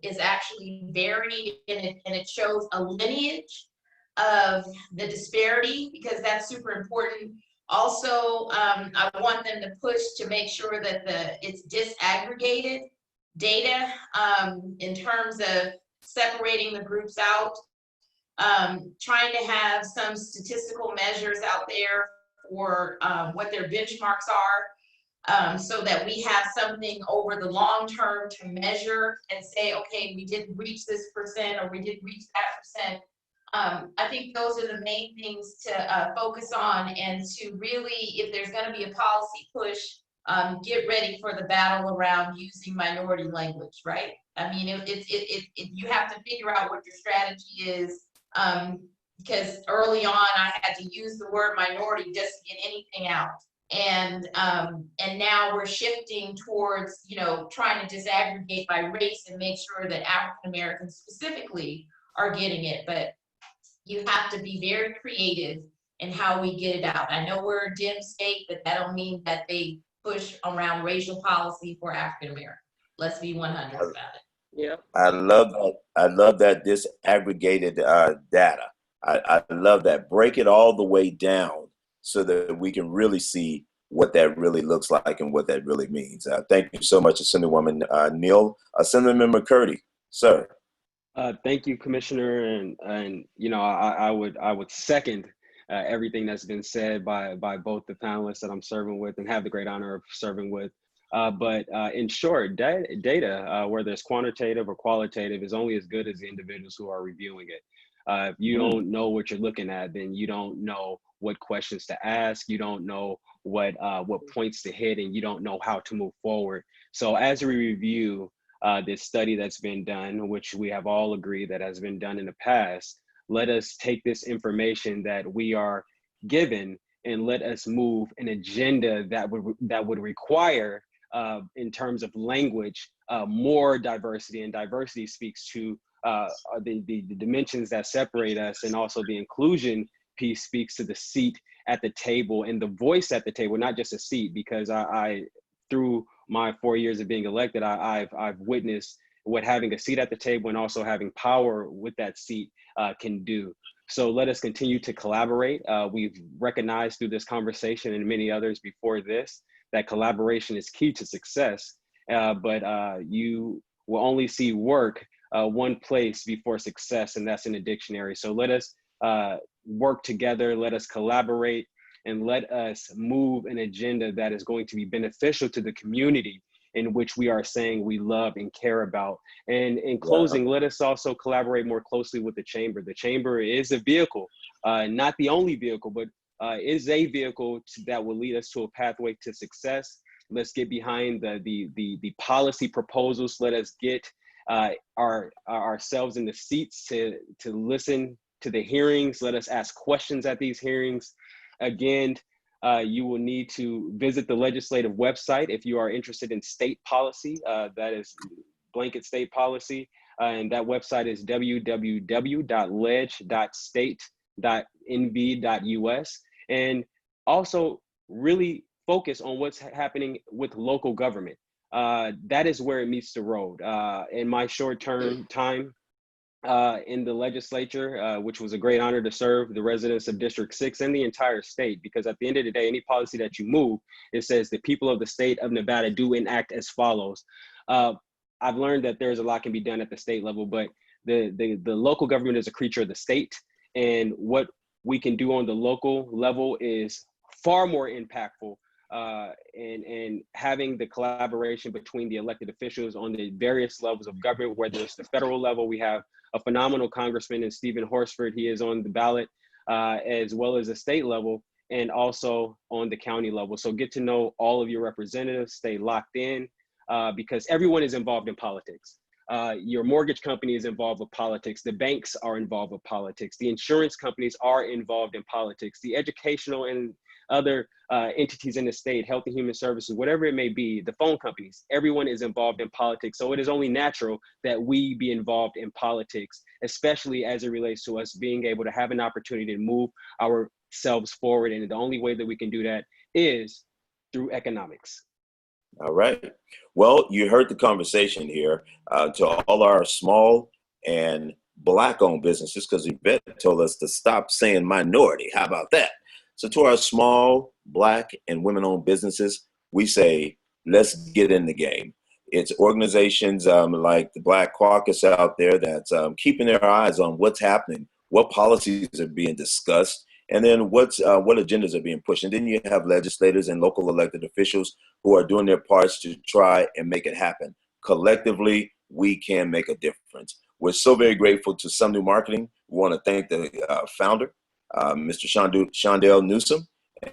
is actually varied, and it shows a lineage of the disparity, because that's super important. Also, I want them to push to make sure that it's disaggregated data in terms of separating the groups out, trying to have some statistical measures out there for what their benchmarks are, so that we have something over the long term to measure and say, okay, we didn't reach this percent or we didn't reach that percent. I think those are the main things to focus on, and to really, if there's going to be a policy push, get ready for the battle around using minority language, right? I mean, you have to figure out what your strategy is, because early on I had to use the word minority just to get anything out. And now we're shifting towards, trying to disaggregate by race and make sure that African Americans specifically are getting it. But you have to be very creative in how we get it out. I know we're a dim state, but that don't mean that they push around racial policy for African Americans. Let's be 100 about it. Yeah. I love that. I love that disaggregated data. I love that. Break it all the way down so that we can really see what that really looks like and what that really means. Thank you so much, Assemblywoman Neal. Assemblymember McCurdy, sir. Thank you, Commissioner, and I would second everything that's been said by both the panelists that I'm serving with and have the great honor of serving with. But in short, data, whether it's quantitative or qualitative, is only as good as the individuals who are reviewing it. If you don't know what you're looking at, then you don't know what questions to ask. You don't know what points to hit, and you don't know how to move forward. So as we review this study that's been done, which we have all agreed that has been done in the past, let us take this information that we are given and let us move an agenda that would require, in terms of language, more diversity. And diversity speaks to the dimensions that separate us, and also the inclusion piece speaks to the seat at the table and the voice at the table, not just a seat, because I through my 4 years of being elected, I've witnessed what having a seat at the table and also having power with that seat can do. So let us continue to collaborate. We've recognized through this conversation and many others before this that collaboration is key to success, but you will only see work one place before success, and that's in a dictionary. So let us work together, let us collaborate, and let us move an agenda that is going to be beneficial to the community in which we are saying we love and care about. And in closing, let us also collaborate more closely with the chamber. The chamber is a vehicle, not the only vehicle, but is a vehicle that will lead us to a pathway to success. Let's get behind the policy proposals. Let us get ourselves in the seats to listen to the hearings. Let us ask questions at these hearings. Again, you will need to visit the legislative website if you are interested in state policy. That is blanket state policy. And that website is www.leg.state.nv.us. And also really focus on what's happening with local government. That is where it meets the road. In my short-term time in the legislature, which was a great honor to serve the residents of District 6 and the entire state, because at the end of the day, any policy that you move, it says the people of the state of Nevada do enact as follows. I've learned that there's a lot can be done at the state level, but the local government is a creature of the state, and what we can do on the local level is far more impactful. And having the collaboration between the elected officials on the various levels of government, whether it's the federal level, we have a phenomenal congressman in Stephen Horsford. He is on the ballot, as well as the state level, and also on the county level. So get to know all of your representatives, stay locked in, because everyone is involved in politics. Your mortgage company is involved with politics. The banks are involved with politics. The insurance companies are involved in politics. The educational and other entities in the state, Health and Human Services, whatever it may be, the phone companies, everyone is involved in politics. So it is only natural that we be involved in politics, especially as it relates to us being able to have an opportunity to move ourselves forward. And the only way that we can do that is through economics. All right. Well, you heard the conversation here. To all our small and Black-owned businesses, because Vette told us to stop saying minority. How about that? So to our small Black and women-owned businesses, we say, let's get in the game. It's organizations like the Black Caucus out there that's keeping their eyes on what's happening, what policies are being discussed, and then what agendas are being pushed. And then you have legislators and local elected officials who are doing their parts to try and make it happen. Collectively, we can make a difference. We're so very grateful to Some New Marketing. We want to thank the founder, Mr. Shondell Newsom,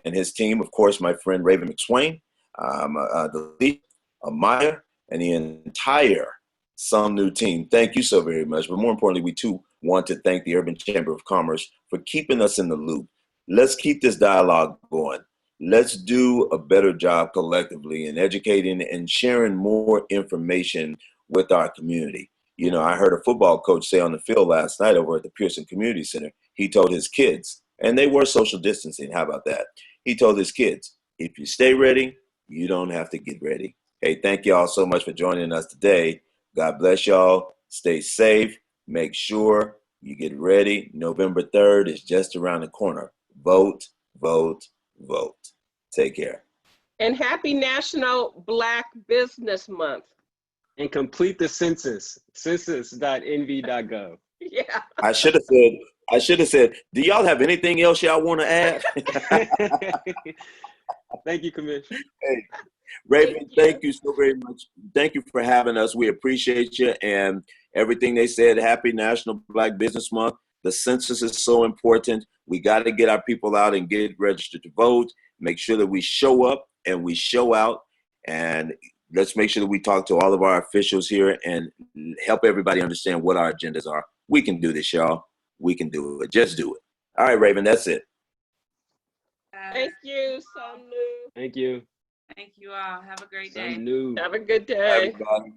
and his team. Of course, my friend Raven Mcswain, the lead, Maya, and the entire Some New team. Thank you so very much. But more importantly, we too want to thank the Urban Chamber of Commerce for keeping us in the loop. Let's keep this dialogue going. Let's do a better job collectively in educating and sharing more information with our community. You know, I heard a football coach say on the field last night over at the Pearson Community Center, he told his kids, and they were social distancing, how about that? He told his kids, if you stay ready, you don't have to get ready. Hey, thank y'all so much for joining us today. God bless y'all. Stay safe. Make sure you get ready. November 3rd is just around the corner. Vote, vote, vote. Take care. And happy National Black Business Month. And complete the census, census.nv.gov. Yeah. I should have said, do y'all have anything else y'all want to add? Thank you, Commissioner. Hey, Raven, thank you so very much. Thank you for having us. We appreciate you and everything they said. Happy National Black Business Month. The census is so important. We got to get our people out and get registered to vote. Make sure that we show up and we show out. And let's make sure that we talk to all of our officials here and help everybody understand what our agendas are. We can do this, y'all. We can do it. Just do it. All right, Raven, that's it. Thank you, Some New. Thank you. Thank you all. Have a great day. Some new. Have a good Bye, day. everybody.